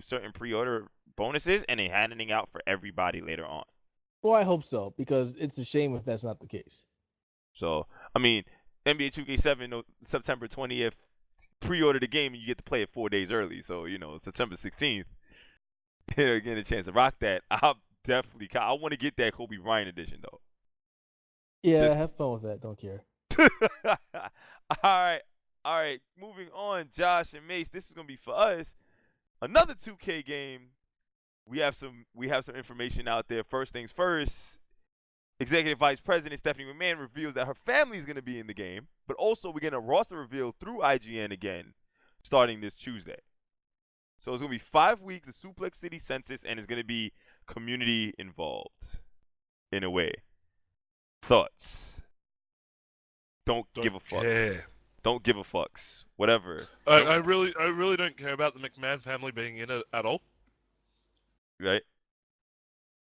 certain pre-order bonuses and then handing out for everybody later on. Well, I hope so, because it's a shame if that's not the case. So, I mean, NBA 2K7, September 20th, pre-order the game and you get to play it 4 days early. So, September 16th, getting a chance to rock that. I want to get that Kobe Bryant edition, though. Yeah, have fun with that. Don't care. All right. Moving on, Josh and Mace. This is gonna be for us. Another 2K game. We have some information out there. First things first. Executive Vice President Stephanie McMahon reveals that her family is gonna be in the game, but also we're getting a roster reveal through IGN again, starting this Tuesday. So it's gonna be 5 weeks of Suplex City census, and it's gonna be community involved, in a way. Thoughts? Don't give a fuck. Don't give a fucks. Whatever. I really don't care about the McMahon family being in it at all. Right?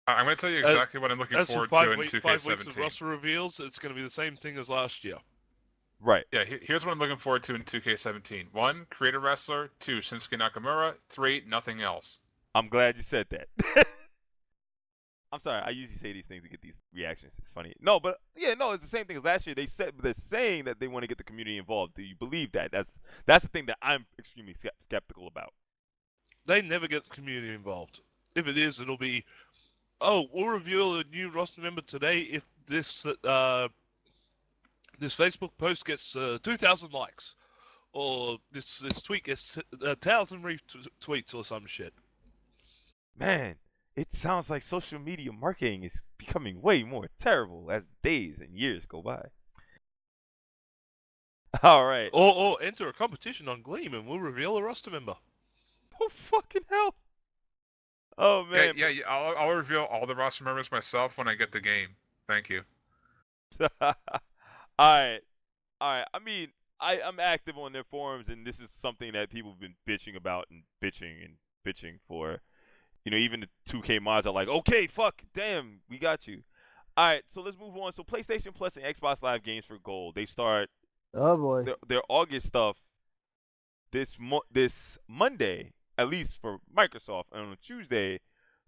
I'm going to tell you exactly what I'm looking forward to in 2K17. 5 weeks of roster reveals, it's going to be the same thing as last year. Right. Yeah, here's what I'm looking forward to in 2K17. 1, creator wrestler. 2, Shinsuke Nakamura. 3, nothing else. I'm glad you said that. I'm sorry, I usually say these things to get these reactions. It's funny. No, but yeah, no, it's the same thing as last year. They're saying that they want to get the community involved. Do you believe that? That's the thing that I'm extremely skeptical about. They never get the community involved. If it is, it'll be, we'll reveal a new roster member today if this Facebook post gets 2,000 likes, or this tweet gets 1,000 retweets or some shit. Man. It sounds like social media marketing is becoming way more terrible as days and years go by. All right. Or enter a competition on Gleam and we'll reveal a roster member. Oh, fucking hell. Oh, man. Yeah, I'll reveal all the roster members myself when I get the game. Thank you. All right. I mean, I'm active on their forums, and this is something that people have been bitching about and bitching for. Even the 2K mods are like, okay, fuck, damn, we got you. All right, so let's move on. So PlayStation Plus and Xbox Live Games for Gold, they start their August stuff this Monday, at least for Microsoft, and on Tuesday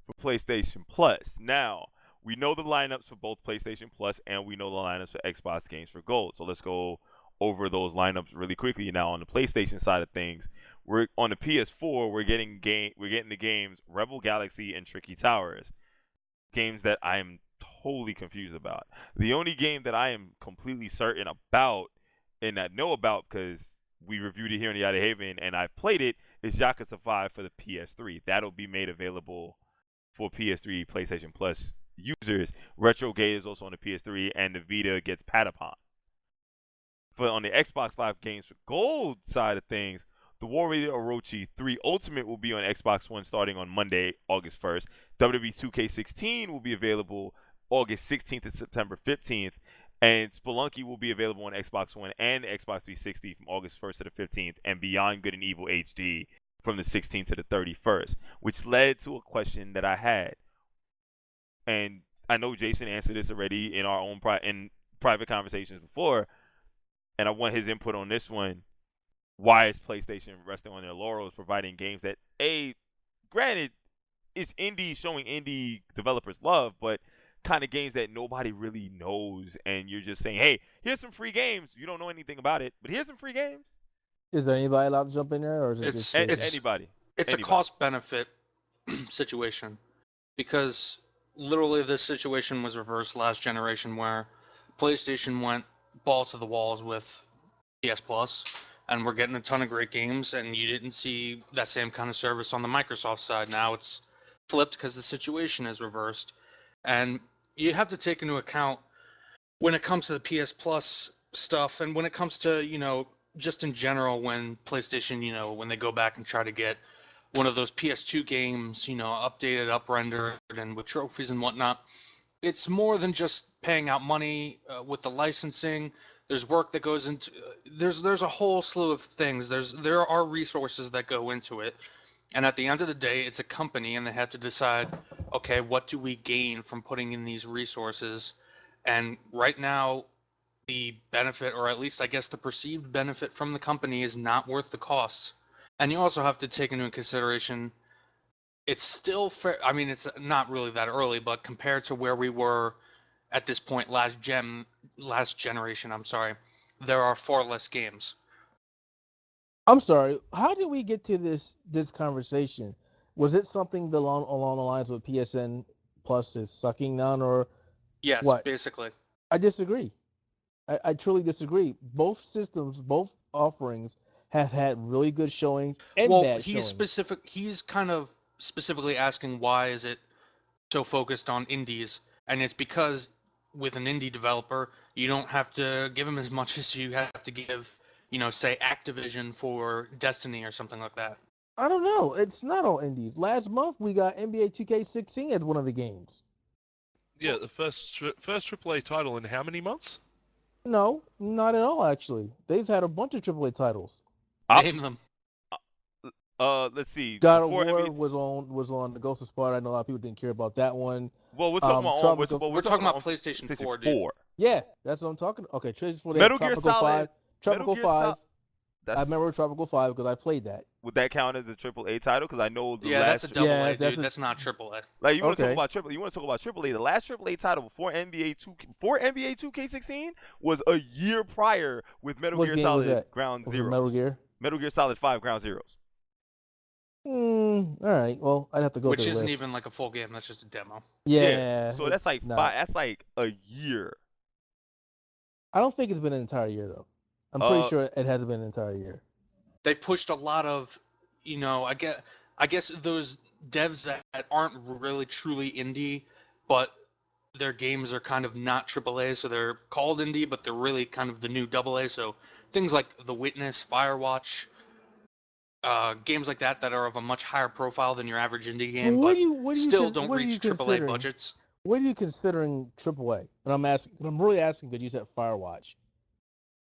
for PlayStation Plus. Now, we know the lineups for both PlayStation Plus and we know the lineups for Xbox Games for Gold. So let's go over those lineups really quickly. Now, on the PlayStation side of things, we're on the PS4. We're getting the games Rebel Galaxy and Tricky Towers, games that I'm totally confused about. The only game that I am completely certain about and I know about because we reviewed it here in the Outerhaven and I've played it is Yakuza 5 for the PS3. That'll be made available for PS3 PlayStation Plus users. Retrogate is also on the PS3 and the Vita gets Patapon. But on the Xbox Live Games for Gold side of things, the Warrior Orochi 3 Ultimate will be on Xbox One starting on Monday, August 1st. WWE 2K16 will be available August 16th to September 15th. And Spelunky will be available on Xbox One and Xbox 360 from August 1st to the 15th. And Beyond Good and Evil HD from the 16th to the 31st. Which led to a question that I had. And I know Jason answered this already in our own private conversations before. And I want his input on this one. Why is PlayStation resting on their laurels, providing games that, granted, it's indie, showing indie developers love, but kind of games that nobody really knows, and you're just saying, hey, here's some free games. You don't know anything about it, but here's some free games. Is there anybody allowed to jump in there, or is it It's- just Anybody. It's a cost-benefit situation because literally this situation was reversed last generation where PlayStation went balls to the walls with PS Plus, and we're getting a ton of great games, and you didn't see that same kind of service on the Microsoft side. Now it's flipped because the situation is reversed. And you have to take into account when it comes to the PS Plus stuff and when it comes to, just in general when PlayStation, when they go back and try to get one of those PS2 games, updated, uprendered, and with trophies and whatnot, it's more than just paying out money with the licensing. There's work that goes into there's a whole slew of things. There are resources that go into it. And at the end of the day, it's a company and they have to decide, okay, what do we gain from putting in these resources? And right now, the benefit, or at least I guess the perceived benefit from the company is not worth the costs. And you also have to take into consideration, it's still fair. I mean, it's not really that early, but compared to where we were at this point last generation, there are far less games. I'm sorry. How did we get to this conversation? Was it something along the lines of PSN Plus is sucking down, or Yes, what? basically. I disagree. I truly disagree. Both systems, both offerings have had really good showings and bad showings. He's kind of specifically asking why is it so focused on indies, and it's because with an indie developer, you don't have to give them as much as you have to give, say Activision for Destiny or something like that. I don't know. It's not all indies. Last month we got NBA 2K16 as one of the games. Yeah, the first AAA title in how many months? No, not at all. Actually, they've had a bunch of AAA titles. Name them. Let's see. God of Before War NBA was on the Ghost of Sparta. I know a lot of people didn't care about that one. Well, we're talking about Tropical- We're talking about on PlayStation 4, PlayStation dude. 4. Yeah, that's what I'm talking. Okay, PlayStation 4. They Metal had Gear Tropical Solid. 5. Tropical Metal Gear 5. That's, I remember Tropical 5 because I played that. Would that count as a AAA title? Because I know the Yeah, last. that's a double A, that's dude. That's not triple A. Like you want to Okay. talk about triple? You want to talk about AAA? The last AAA title before NBA 2K16 was a year prior with Metal What Gear game was Solid that? Ground Was it Zero. Metal Gear? Metal Gear Solid 5 Ground Zeroes. All right. Well, I'd have to go Which through the isn't list. even like a full game. That's just a demo. Yeah. So that's like it's not. that's like a year. I don't think it's been an entire year though. I'm pretty Uh, sure it hasn't been an entire year. They pushed a lot of, I guess those devs that aren't really truly indie, but their games are kind of not AAA, so they're called indie, but they're really kind of the new AA. So things like The Witness, Firewatch, games like that are of a much higher profile than your average indie game, What but do you still don't what are you reach AAA considering? budgets. What are you considering AAA? And I'm really asking because you said Firewatch,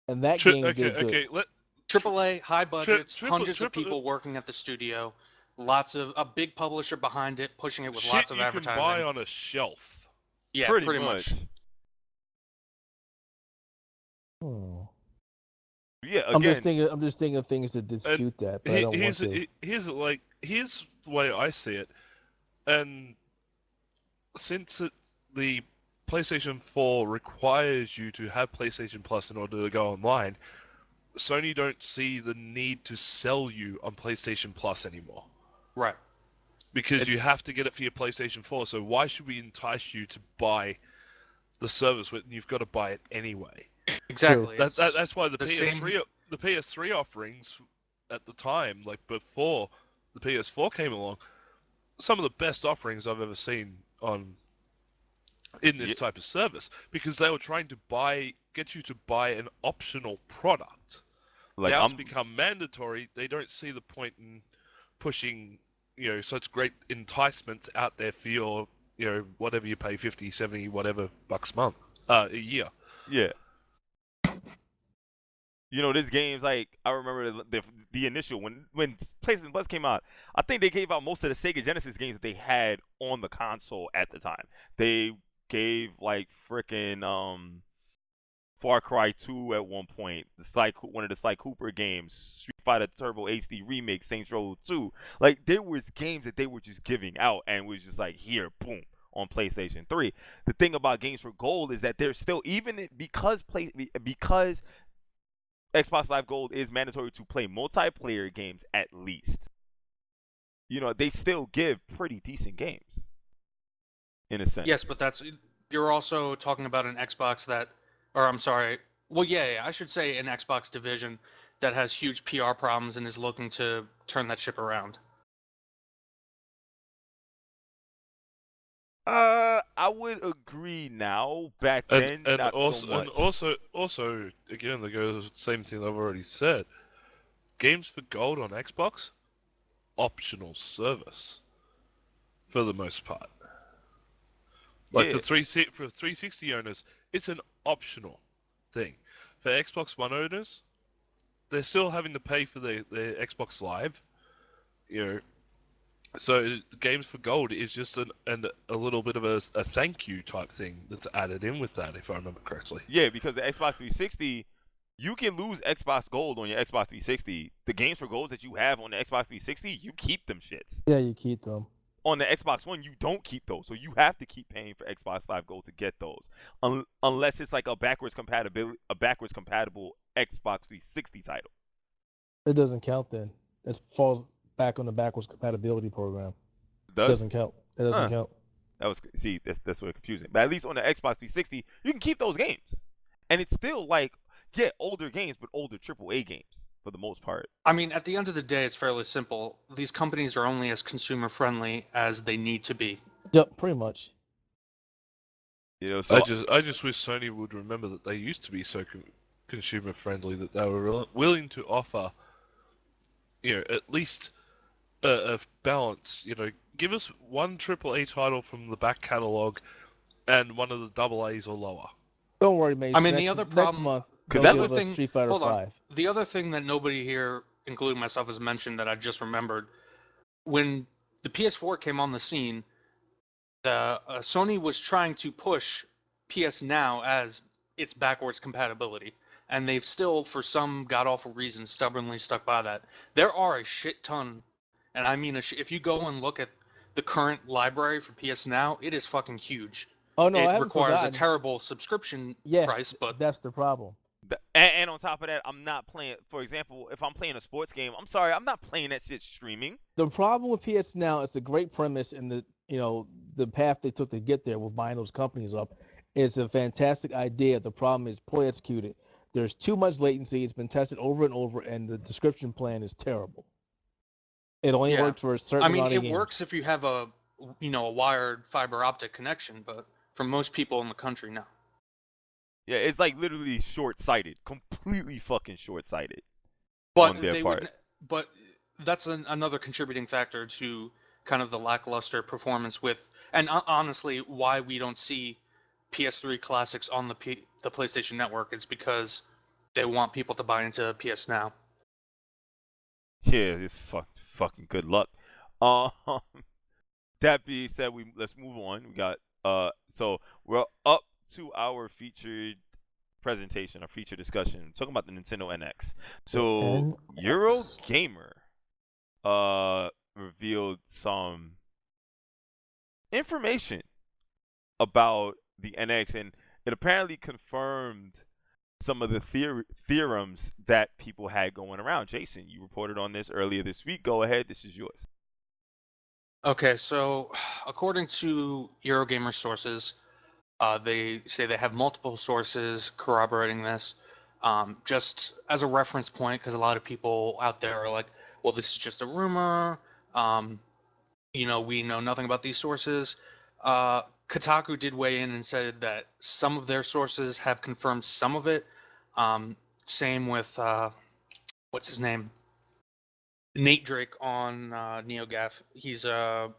and that game did good. Okay. AAA, high budgets, triple- hundreds of triple- people working at the studio, lots of a big publisher behind it, pushing it with Shit lots of you advertising. can buy on a shelf. Yeah, pretty much. Hmm. Yeah, I'm again. just thinking of things to dispute that, but I don't want to. Here's the way I see it, and the PlayStation 4 requires you to have PlayStation Plus in order to go online, Sony don't see the need to sell you on PlayStation Plus anymore. Right. Because you have to get it for your PlayStation 4, so why should we entice you to buy the service when you've got to buy it anyway? Exactly. That's why the PS3 PS3 offerings at the time, like before the PS4 came along, some of the best offerings I've ever seen in this type of service, because they were trying to get you to buy an optional product. Like now it's become mandatory. They don't see the point in pushing, such great enticements out there for your, whatever you pay, 50, 70, whatever bucks a year. Yeah. There's games like, I remember the initial, when PlayStation Plus came out, I think they gave out most of the Sega Genesis games that they had on the console at the time. They gave like frickin' Far Cry 2 at one point, one of the Sly Cooper games, Street Fighter Turbo HD Remake, Saints Row 2. Like, there was games that they were just giving out and was just like, here, boom, on PlayStation 3. The thing about Games for Gold is that they're still, because Xbox Live Gold is mandatory to play multiplayer games at least, they still give pretty decent games, in a sense. Yes, but you're also talking about an Xbox I should say an Xbox division that has huge PR problems and is looking to turn that ship around. I would agree now. Back then, not so much. And also, again, they go the same thing I've already said. Games for Gold on Xbox, optional service, for the most part. Like for 360 owners, it's an optional thing. For Xbox One owners, they're still having to pay for their Xbox Live. So Games for Gold is just a little bit of a thank you type thing that's added in with that, if I remember correctly. Yeah, because the Xbox 360, you can lose Xbox Gold on your Xbox 360. The Games for Gold that you have on the Xbox 360, you keep them shits. Yeah, you keep them. On the Xbox One, you don't keep those, so you have to keep paying for Xbox Live Gold to get those, unless it's like a backwards compatible Xbox 360 title. It doesn't count then. It falls back on the backwards compatibility program. It doesn't count. It doesn't count. That's what confusing. But at least on the Xbox 360, you can keep those games, and it's still like older games, but older AAA games for the most part. I mean, at the end of the day, it's fairly simple. These companies are only as consumer friendly as they need to be. Yep, pretty much. So I just wish Sony would remember that they used to be so consumer friendly that they were willing to offer, at least a balance. Give us one AAA title from the back catalog and one of the AA's or lower. Don't worry, mate. I mean, the other problem. Next month, Street Fighter 5. The other thing that nobody here, including myself, has mentioned that I just remembered, when the PS4 came on the scene, Sony was trying to push PS Now as its backwards compatibility, and they've still, for some god-awful reason, stubbornly stuck by that. There are a shit ton, and I mean, if you go and look at the current library for PS Now, it is fucking huge. Oh no, it requires a terrible subscription price, but that's the problem. And on top of that, I'm not playing. For example, if I'm playing a sports game, I'm sorry, I'm not playing that shit streaming. The problem with PS Now, it's a great premise, and the path they took to get there with buying those companies up. It's a fantastic idea. The problem is poorly executed. There's too much latency. It's been tested over and over, and the description plan is terrible. It only works for a certain amount of games. It works if you have a wired fiber optic connection, but for most people in the country, no. Yeah, it's like literally short-sighted, completely fucking short-sighted. But but that's another contributing factor to kind of the lackluster performance with, and honestly, why we don't see PS3 classics on the PlayStation Network is because they want people to buy into PS Now. Yeah, it's fucking good luck. That being said, let's move on. We got so we're up to our featured presentation, our featured discussion, talking about the Nintendo NX. So Eurogamer revealed some information about the NX, and it apparently confirmed some of the theorems that people had going around. Jason, you reported on this earlier this week. Go ahead. This is yours. Okay, so according to Eurogamer sources, they say they have multiple sources corroborating this. Just as a reference point, because a lot of people out there are like, well, this is just a rumor. We know nothing about these sources. Kotaku did weigh in and said that some of their sources have confirmed some of it. Same with, what's his name? Nate Drake on NeoGAF. He's a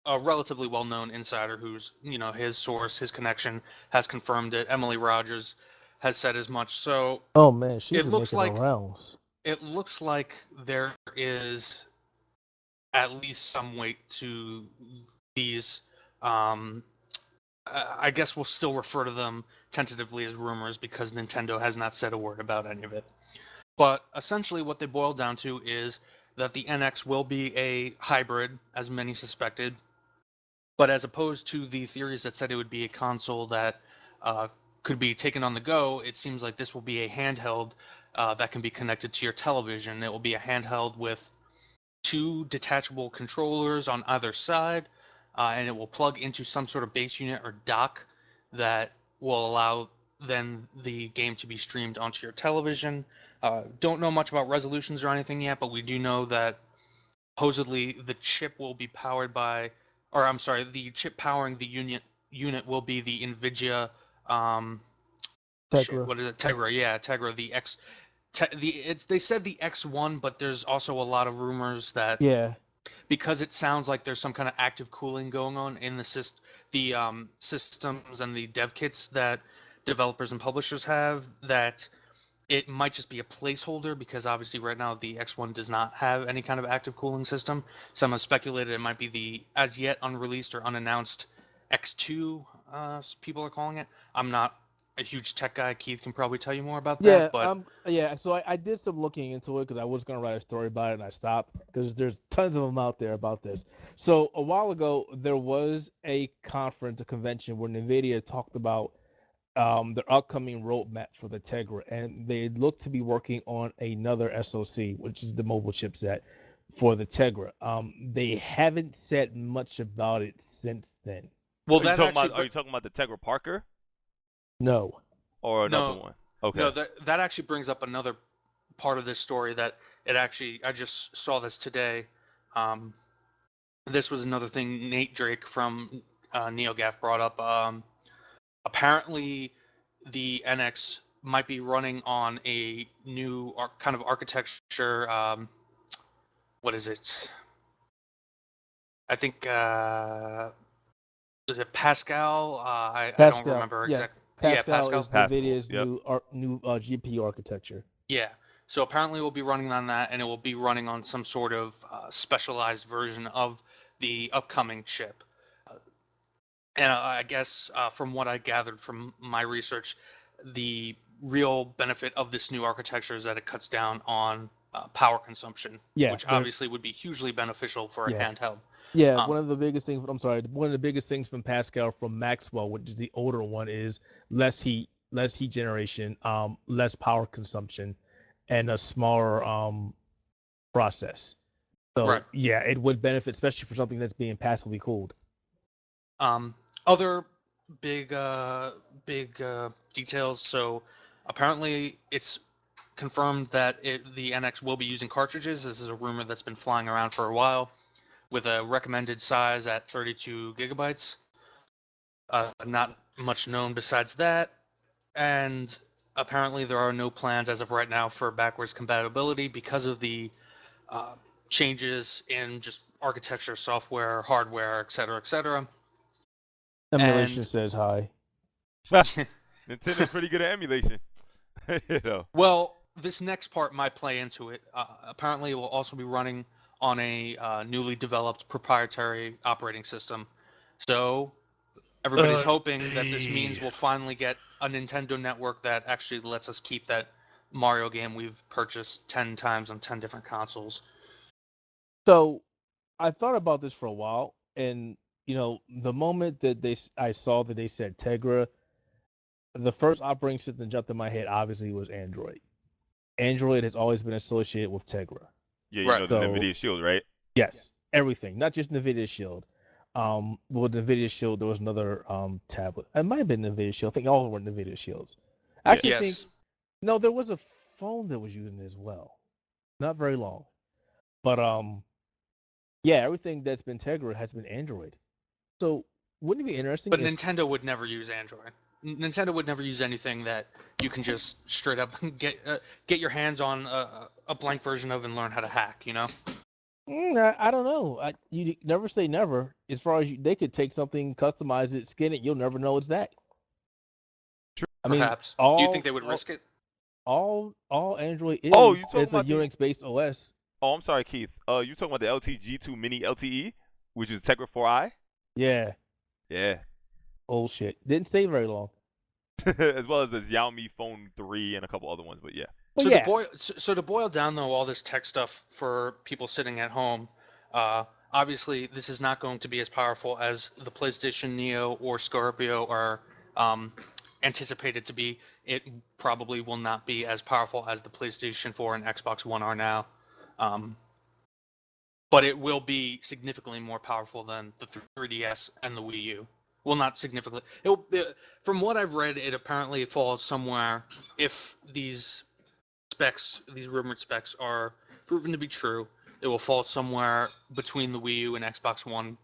relatively well-known insider who's, his source, his connection has confirmed it. Emily Rogers has said as much. So Oh man, she's it been looks making like the rounds. it looks like there is at least some weight to these. I guess we'll still refer to them tentatively as rumors because Nintendo has not said a word about any of it. But essentially what they boil down to is that the NX will be a hybrid, as many suspected. But as opposed to the theories that said it would be a console that could be taken on the go, it seems like this will be a handheld that can be connected to your television. It will be a handheld with 2 detachable controllers on either side, and it will plug into some sort of base unit or dock that will allow then the game to be streamed onto your television. Don't know much about resolutions or anything yet, but we do know that supposedly the chip will be powered by, or I'm sorry, the chip powering the unit will be the NVIDIA. Tegra. What is it? Tegra. Yeah, Tegra. They said the X1, but there's also a lot of rumors that Yeah. because it sounds like there's some kind of active cooling going on in the systems and the dev kits that developers and publishers have, that it might just be a placeholder because obviously right now the X1 does not have any kind of active cooling system. Some have speculated it might be the as yet unreleased or unannounced X2, people are calling it. I'm not a huge tech guy. Keith can probably tell you more about that. But So I did some looking into it because I was gonna write a story about it and I stopped because there's tons of them out there about this. So a while ago there was a convention where NVIDIA talked about their upcoming roadmap for the Tegra, and they look to be working on another SoC, which is the mobile chipset for the Tegra. They haven't said much about it since then. well, Are you that talking actually about? Are you talking about the Tegra Parker No. or another No. one? Okay. No, that actually brings up another part of this story that I just saw this today. This was another thing Nate Drake from NeoGAF brought up. Apparently, the NX might be running on a new kind of architecture. What is it? I think is it Pascal? I don't remember exactly. Pascal is Pascal, NVIDIA's yep. new GPU architecture. Yeah. So apparently we'll be running on that, and it will be running on some sort of specialized version of the upcoming chip. And I guess from what I gathered from my research, the real benefit of this new architecture is that it cuts down on power consumption, which obviously would be hugely beneficial for a handheld. Yeah, one of the biggest things from Pascal from Maxwell, which is the older one, is less heat generation, less power consumption, and a smaller process. So yeah, it would benefit, especially for something that's being passively cooled. Other big details. So apparently it's confirmed that the NX will be using cartridges. This is a rumor that's been flying around for a while, with a recommended size at 32 gigabytes. Not much known besides that. And apparently there are no plans as of right now for backwards compatibility because of the changes in just architecture, software, hardware, etc., etc. Emulation says hi. Nintendo's pretty good at emulation. Well, this next part might play into it. Apparently, it will also be running on a newly developed proprietary operating system. So everybody's hoping that this means we'll finally get a Nintendo network that actually lets us keep that Mario game we've purchased 10 times on 10 different consoles. So I thought about this for a while, and the moment that I saw that they said Tegra, the first operating system that jumped in my head obviously was Android. Android has always been associated with Tegra. Yeah, Right. the So- NVIDIA Shield, right? Yes, everything, not just NVIDIA Shield. With NVIDIA Shield, there was another tablet. It might have been NVIDIA Shield. I think all were NVIDIA Shields. I Yeah. actually Yes. think no, there was a phone that was using it as well. Not very long, but yeah, everything that's been Tegra has been Android. So wouldn't it be interesting? But if, Nintendo would never use Android. Nintendo would never use anything that you can just straight up get your hands on a blank version of and learn how to hack. You know. I don't know. You never say never. As far as they could take something, customize it, skin it, you'll never know it's that. True. I mean, Perhaps. all, Do you think they would risk it? all Android is Oh, you talking is a about the- Unix-based OS. Oh, I'm sorry, Keith. You talking about the LTG2 Mini LTE, which is Tegra 4i? Yeah, Yeah. old shit. Didn't stay very long. As well as the Xiaomi Phone 3 and a couple other ones, but yeah. But So yeah, to boil down though all this tech stuff for people sitting at home, obviously this is not going to be as powerful as the PlayStation Neo or Scorpio are anticipated to be. It probably will not be as powerful as the PlayStation 4 and Xbox One are now, but it will be significantly more powerful than the 3DS and the Wii U. Well, not significantly. From what I've read, it apparently falls somewhere if these rumored specs are proven to be true, it will fall somewhere between the Wii U and Xbox One,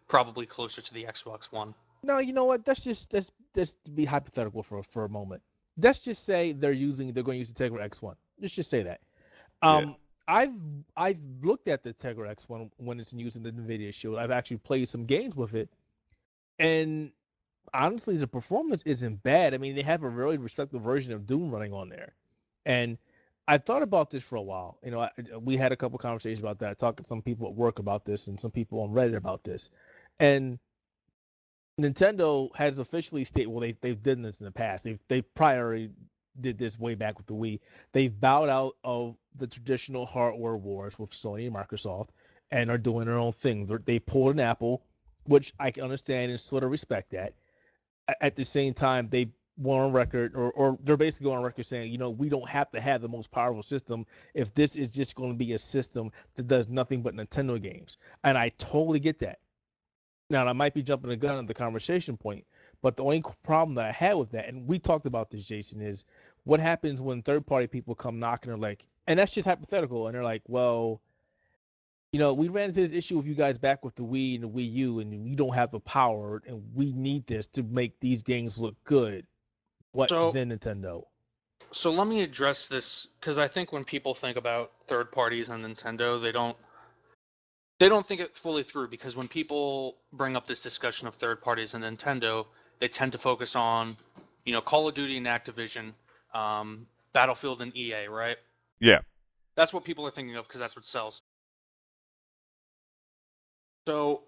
probably closer to the Xbox One. no, you know what? Let's to be hypothetical for a moment. Let's just say they're going to use the Tegra X1. Let's just say that. Yeah. I've looked at the Tegra X1 when it's using the NVIDIA Shield. I've actually played some games with it, and honestly, the performance isn't bad. I mean, they have a really respectable version of Doom running on there, and I thought about this for a while. We had a couple conversations about that. I talked to some people at work about this and some people on Reddit about this, and Nintendo has officially stated, well, they've done this in the past. They prior did this way back with the Wii. They've bowed out of the traditional hardware wars with Sony and Microsoft and are doing their own thing. They pulled an Apple, which I can understand and sort of respect that. At the same time, they went on record, or they're basically going on record saying, we don't have to have the most powerful system if this is just going to be a system that does nothing but Nintendo games. And I totally get that. Now, I might be jumping the gun at the conversation point, but the only problem that I had with that, and we talked about this, Jason, is what happens when third-party people come knocking and like, and that's just hypothetical, and they're like, well, we ran into this issue with you guys back with the Wii and the Wii U, and we don't have the power, and we need this to make these games look good. What then, Nintendo? So let me address this, because I think when people think about third parties on Nintendo, they don't think it fully through, because when people bring up this discussion of third parties and Nintendo, they tend to focus on, Call of Duty and Activision, Battlefield and EA, right? Yeah. That's what people are thinking of because that's what sells. So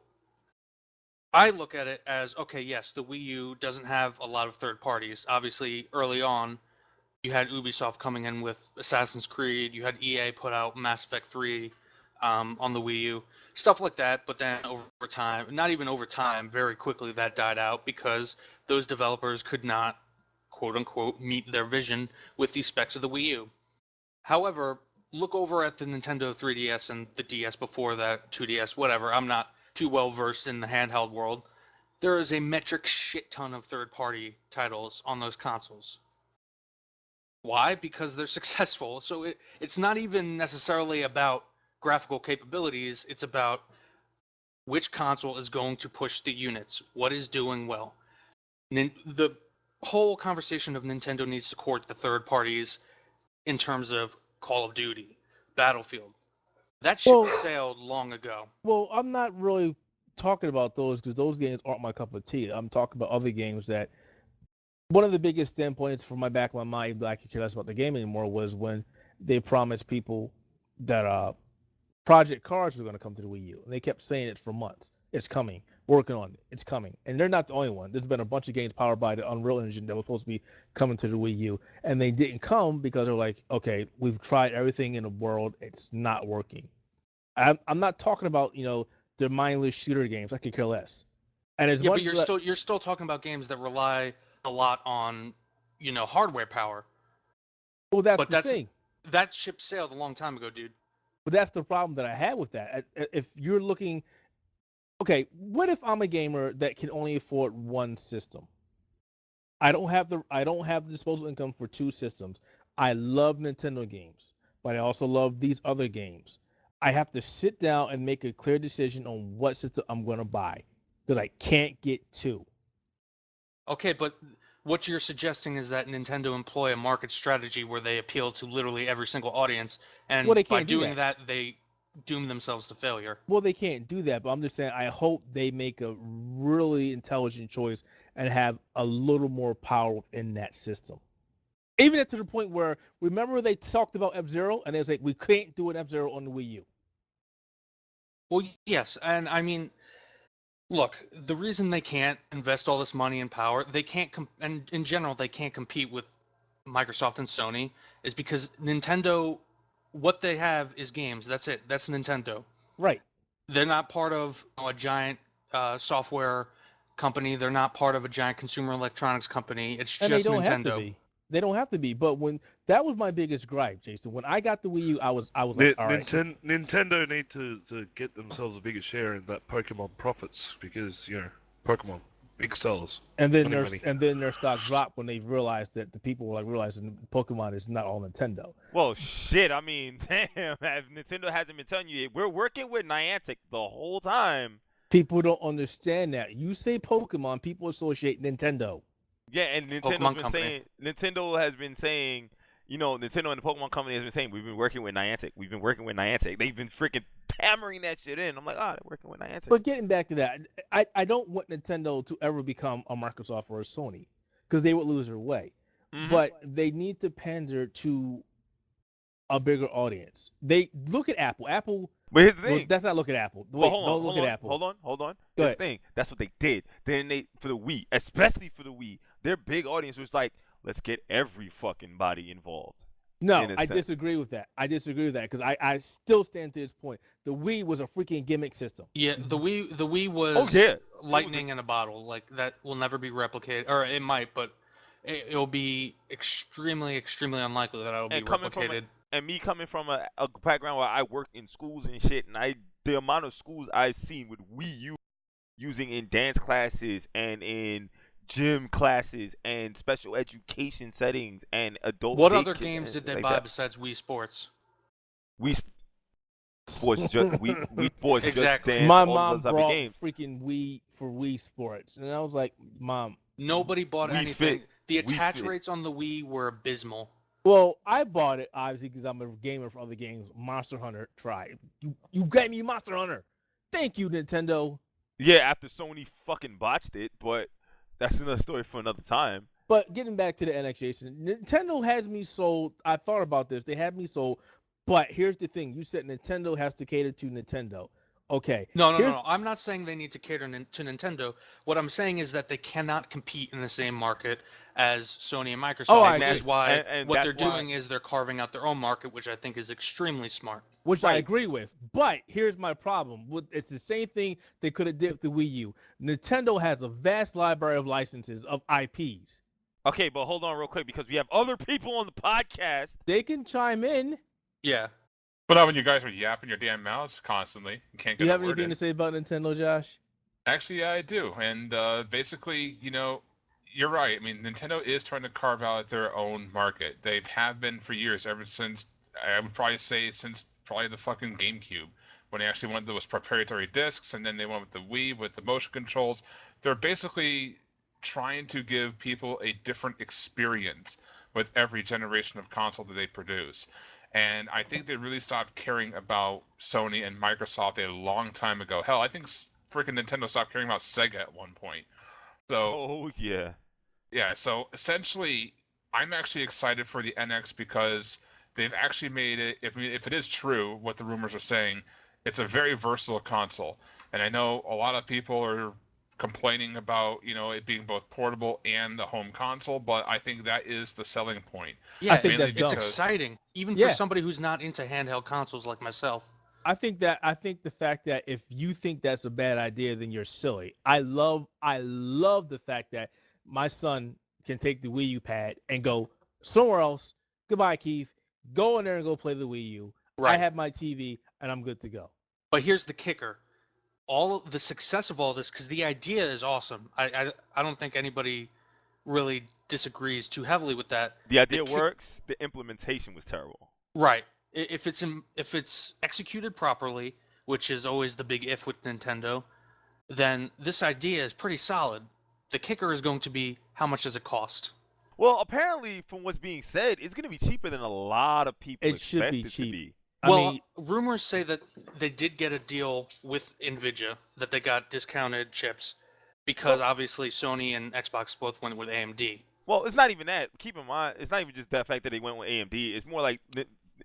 I look at it as, okay, yes, the Wii U doesn't have a lot of third parties. Obviously, early on, you had Ubisoft coming in with Assassin's Creed. You had EA put out Mass Effect 3 on the Wii U. Stuff like that, but then over time, not even over time, very quickly that died out because those developers could not, quote-unquote, meet their vision with the specs of the Wii U. However, look over at the Nintendo 3DS and the DS before that, 2DS, whatever. I'm not too well versed in the handheld world. There is a metric shit ton of third-party titles on those consoles. Why? Because they're successful. So it's not even necessarily about graphical capabilities. It's about which console is going to push the units, what is doing well. The whole conversation of Nintendo needs to court the third parties in terms of Call of Duty, Battlefield. That ship sailed long ago. Well, I'm not really talking about those because those games aren't my cup of tea. I'm talking about other games that one of the biggest standpoints from my back of my mind that I could care less about the game anymore was when they promised people that Project Cars was going to come to the Wii U. And they kept saying it for months. It's coming. Working on it. It's coming. And they're not the only one. There's been a bunch of games powered by the Unreal Engine that was supposed to be coming to the Wii U. And they didn't come because they're like, okay, we've tried everything in the world. It's not working. I'm not talking about, the mindless shooter games. I could care less. And as Yeah, much but you're still talking about games that rely a lot on, hardware power. well, that's But the thing. That ship sailed a long time ago, dude. But that's the problem that I had with that. If you're looking, okay, what if I'm a gamer that can only afford one system? I don't have the disposable income for two systems. I love Nintendo games, but I also love these other games. I have to sit down and make a clear decision on what system I'm going to buy because I can't get two. Okay, but what you're suggesting is that Nintendo employ a market strategy where they appeal to literally every single audience, and Well, they by can't do doing that, they doom themselves to failure. Well, they can't do that, but I'm just saying I hope they make a really intelligent choice and have a little more power within that system. Even to the point where, remember they talked about F-Zero and they was like, we can't do an F-Zero on the Wii U. Well, yes, and I mean, look, the reason they can't invest all this money and power, they can't, and in general, they can't compete with Microsoft and Sony, is because Nintendo, what they have is games. That's it. That's Nintendo. Right. They're not part of a giant software company. They're not part of a giant consumer electronics company. It's And just they don't Nintendo. have to be. They don't have to be. But that was my biggest gripe, Jason. When I got the Wii U, I was like, all right. Nintendo need to get themselves a bigger share in that Pokemon profits because Pokemon big sellers. And then their stock dropped when they realized that the people were like realizing Pokemon is not all Nintendo. Well, shit. I mean, damn. Nintendo hasn't been telling you we're working with Niantic the whole time. People don't understand that. You say Pokemon, people associate Nintendo. Yeah, and Nintendo has been saying, Nintendo and the Pokemon company has been saying we've been working with Niantic. We've been working with Niantic. They've been freaking hammering that shit in. I'm like, they're working with Niantic. But getting back to that, I don't want Nintendo to ever become a Microsoft or a Sony because they would lose their way. Mm-hmm. But they need to pander to a bigger audience. They look at Apple. But here's the thing. That's not look at Apple. Wait, don't look at Apple. Hold on. Go ahead. The thing. That's what they did. Then for the Wii, especially for the Wii, their big audience was like, let's get every fucking body involved. No, I disagree with that. Because I still stand to this point. The Wii was a freaking gimmick system. Yeah, the Wii was lightning in a bottle. Like that will never be replicated, or it might, but it will be extremely, extremely unlikely that it will be replicated. And me coming from a background where I work in schools and shit, and the amount of schools I've seen with Wii U using in dance classes and in gym classes and special education settings and adult. What other games did they buy besides Wii Sports? Wii Sports just Wii Sports exactly. Just my mom brought freaking Wii for Wii Sports, and I was like, Mom. Nobody bought anything. The attach rates on the Wii were abysmal. Well, I bought it obviously because I'm a gamer for other games. Monster Hunter, try it. You got me Monster Hunter. Thank you, Nintendo. Yeah, after Sony fucking botched it, but that's another story for another time. But getting back to the NX, Jason, Nintendo has me sold. I thought about this. They had me sold. But here's the thing. You said Nintendo has to cater to Nintendo. Okay. No. I'm not saying they need to cater to Nintendo. What I'm saying is that they cannot compete in the same market as Sony and Microsoft, which is why what they're doing is they're carving out their own market, which I think is extremely smart. Which I agree with. But here's my problem. It's the same thing they could have did with the Wii U. Nintendo has a vast library of licenses, of IPs. Okay, but hold on real quick because we have other people on the podcast. They can chime in. Yeah. But not when you guys are yapping your damn mouths constantly. You can't get Do you have anything to say about Nintendo, Josh? Actually, yeah, I do. And basically, you're right. I mean, Nintendo is trying to carve out their own market. They have been for years, ever since, I would probably say, since probably the fucking GameCube, when they actually went those proprietary discs, and then they went with the Wii, with the motion controls. They're basically trying to give people a different experience with every generation of console that they produce. And I think they really stopped caring about Sony and Microsoft a long time ago. Hell, I think freaking Nintendo stopped caring about Sega at one point. So, yeah. Yeah, so essentially, I'm actually excited for the NX because they've actually made it, if it is true, what the rumors are saying, it's a very versatile console. And I know a lot of people are complaining about, it being both portable and a home console, but I think that is the selling point. Yeah, I think it's exciting, even for somebody who's not into handheld consoles like myself. I think the fact that if you think that's a bad idea, then you're silly. I love the fact that my son can take the Wii U pad and go somewhere else. Goodbye, Keith. Go in there and go play the Wii U. Right. I have my TV and I'm good to go. But here's the kicker: all of the success of all this, because the idea is awesome. I don't think anybody really disagrees too heavily with that. The idea works. The implementation was terrible. Right. If it's executed properly, which is always the big if with Nintendo, then this idea is pretty solid. The kicker is going to be how much does it cost? Well, apparently, from what's being said, it's going to be cheaper than a lot of people It should expect be it cheap. to be. Well, rumors say that they did get a deal with Nvidia, that they got discounted chips, because obviously Sony and Xbox both went with AMD. Well, it's not even that. Keep in mind, it's not even just that fact that they went with AMD. It's more like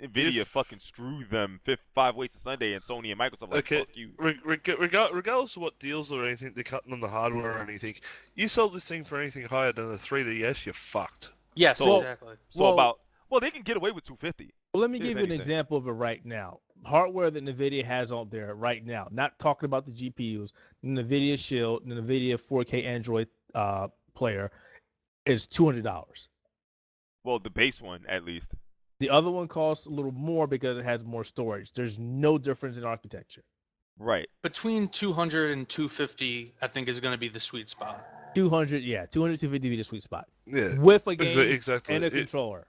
Nvidia fucking screwed them 5 ways to Sunday, and Sony and Microsoft like, fuck you. Regardless of what deals or anything they're cutting on the hardware or anything, you sell this thing for anything higher than a 3DS, you're fucked. Yes, So- exactly. Well, they can get away with 250. Well, let me If give you an anything. example of it right now. Hardware that NVIDIA has out there right now, not talking about the GPUs, the NVIDIA Shield, the NVIDIA 4K Android player, is $200. Well, the base one, at least. The other one costs a little more because it has more storage. There's no difference in architecture. Right. Between 200 and 250, I think is going to be the sweet spot. 200, 250 be the sweet spot. Yeah. With a game Exactly. and a controller.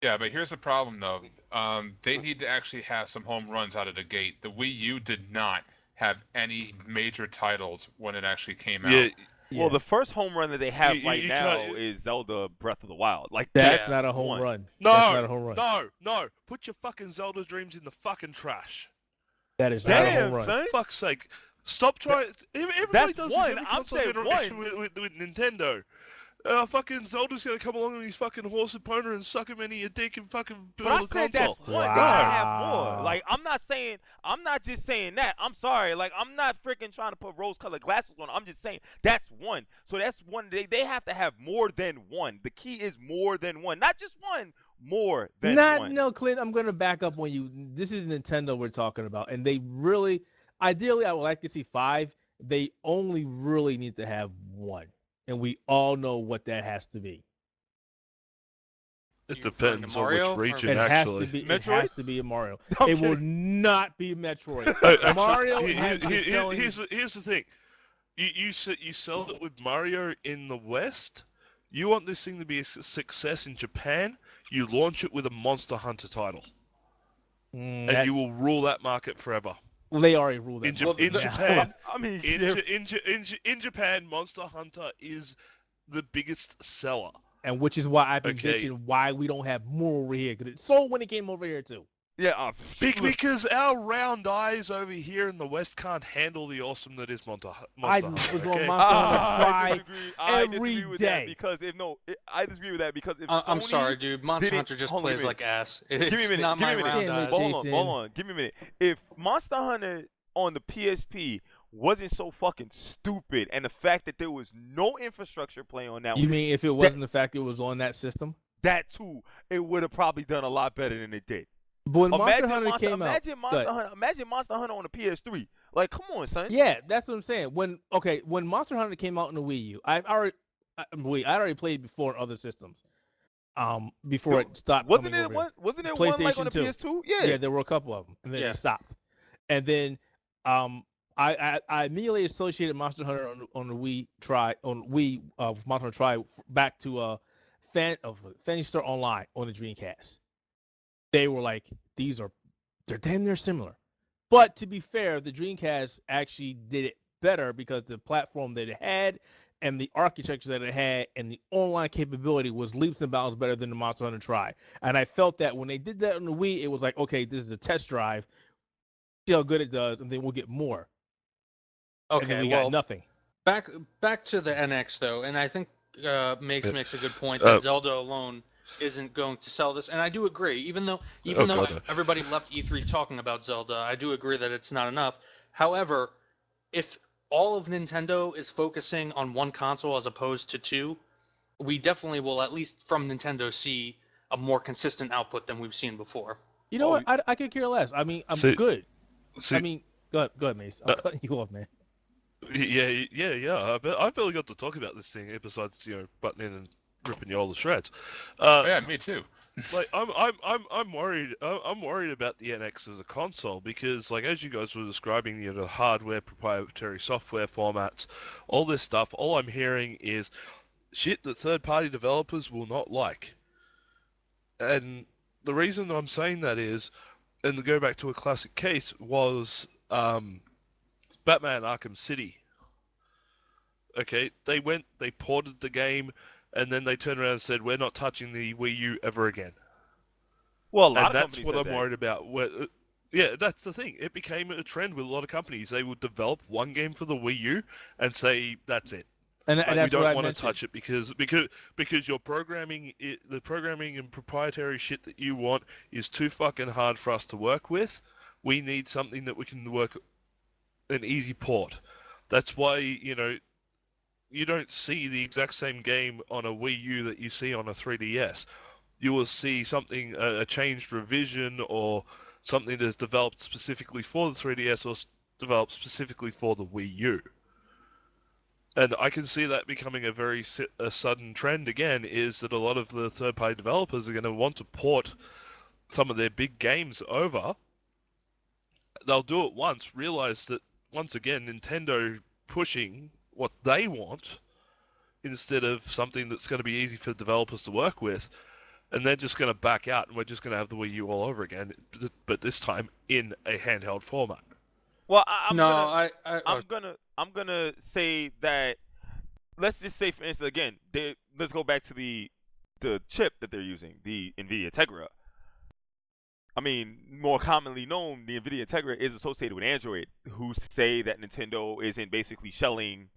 Yeah, but here's the problem, though. They need to actually have some home runs out of the gate. The Wii U did not have any major titles when it actually came out. Yeah. Well, the first home run that they have You- right you now can't- is Zelda Breath of the Wild. Like That's Yeah. not a home one. run. No, That's not a home run. no. Put your fucking Zelda dreams in the fucking trash. That is not a Damn, home run. son. Fuck's sake. Stop trying. Everybody that's does one. this every I'm console saying generation one. with Nintendo. Fucking Zelda's gonna come along on his fucking horse opponent and suck him into your dick and fucking But I build a said that's console. one. They gotta have Wow. more. Like I'm not just saying that. I'm sorry. Like I'm not freaking trying to put rose-colored glasses on. I'm just saying that's one. So that's one. They have to have more than one. The key is more than one, not just one. More than one. No, Clint. I'm gonna back up on you. This is Nintendo we're talking about, and they really, ideally, I would like to see 5. They only really need to have 1, and we all know what that has to be. It You referring to depends on Mario, or- which region, It has actually. to be. It Metroid? has to be a Mario. I'm It will kidding. not be Metroid. Actually, Mario here- has been selling- here's the thing. You sell it with Mario in the West. You want this thing to be a success in Japan. You launch it with a Monster Hunter title, and you will rule that market forever. Well, they already ruled In, that. Ja- Well, in the- Japan, I mean, in Japan, Monster Hunter is the biggest seller. And which is why I've been Okay. bitching why we don't have more over here, because it sold when it came over here too. yeah. Because our round eyes over here in the West can't handle the awesome that is Monster I Hunter. was on okay? Monster Hunter I Try disagree. I every disagree with day. that because I disagree with that because if I'm Sony sorry, dude. Monster didn't- Hunter just hold on, plays give me a like ass. It's Give me a minute. not Give me my a minute. round Damn it, eyes. Hold on, Jason. hold on. Give me a minute. If Monster Hunter on the PSP wasn't so fucking stupid, and the fact that there was no infrastructure play on that You one, mean if it wasn't the fact it was on that system? that too, it would have probably done a lot better than it did. But when Monster Imagine Hunter came out, imagine Monster Hunter on the PS3. Like, come on, son. yeah, that's what I'm saying. When Monster Hunter came out on the Wii U, I already played before on other systems. Before Yo, it stopped. Wasn't coming it over one? Wasn't there one like on the PlayStation 2. PS2? Yeah, there were a couple of them, and then Yeah. they stopped. And then I immediately associated Monster Hunter on the Wii Monster Hunter Try back to Fantasy Star Online on the Dreamcast. They were like, they're damn near similar. But to be fair, the Dreamcast actually did it better because the platform that it had and the architecture that it had and the online capability was leaps and bounds better than the Monster Hunter Try. And I felt that when they did that on the Wii, it was like, okay, this is a test drive. See how good it does, and then we'll get more. And then Okay, we well, got nothing. back to the NX though, and I think makes a good point Uh, that Zelda alone isn't going to sell this, and I do agree. Even though God. everybody left E3 talking about Zelda, I do agree that it's not enough. However, if all of Nintendo is focusing on one console as opposed to 2, we definitely will, at least from Nintendo, see a more consistent output than we've seen before. You know what? I could care less. I mean, I'm See- good. See, I mean, go ahead, Mace. I'm cutting you off, man. yeah. I barely got to talk about this thing, besides butting in and ripping you all to shreds. Yeah, me too. Like I'm worried. I'm worried about the NX as a console because, like, as you guys were describing, the hardware, proprietary software formats, all this stuff. All I'm hearing is shit that third-party developers will not like. And the reason I'm saying that is, and to go back to a classic case, was Batman Arkham City. Okay, they ported the game, and then they turned around and said, "We're not touching the Wii U ever again." Well, a lot And of that's companies what said I'm that. worried about. Yeah, that's the thing. It became a trend with a lot of companies. They would develop one game for the Wii U and say, "That's it. And We that's what don't I want to mentioned. touch it because your programming, the programming and proprietary shit that you want is too fucking hard for us to work with. We need something that we can work an easy port." That's why you don't see the exact same game on a Wii U that you see on a 3DS. You will see something, a changed revision, or something that's developed specifically for the 3DS, or developed specifically for the Wii U. And I can see that becoming a sudden trend again, is that a lot of the third-party developers are going to want to port some of their big games over. They'll do it once, realize that, once again, Nintendo pushing what they want instead of something that's going to be easy for developers to work with, and they're just going to back out, and we're just going to have the Wii U all over again, but this time in a handheld format. Well, I'm gonna say that. Let's just say, for instance, again, let's go back to the chip that they're using, the NVIDIA Tegra. I mean, more commonly known, the NVIDIA Tegra is associated with Android. Who's to say that Nintendo isn't basically shelling,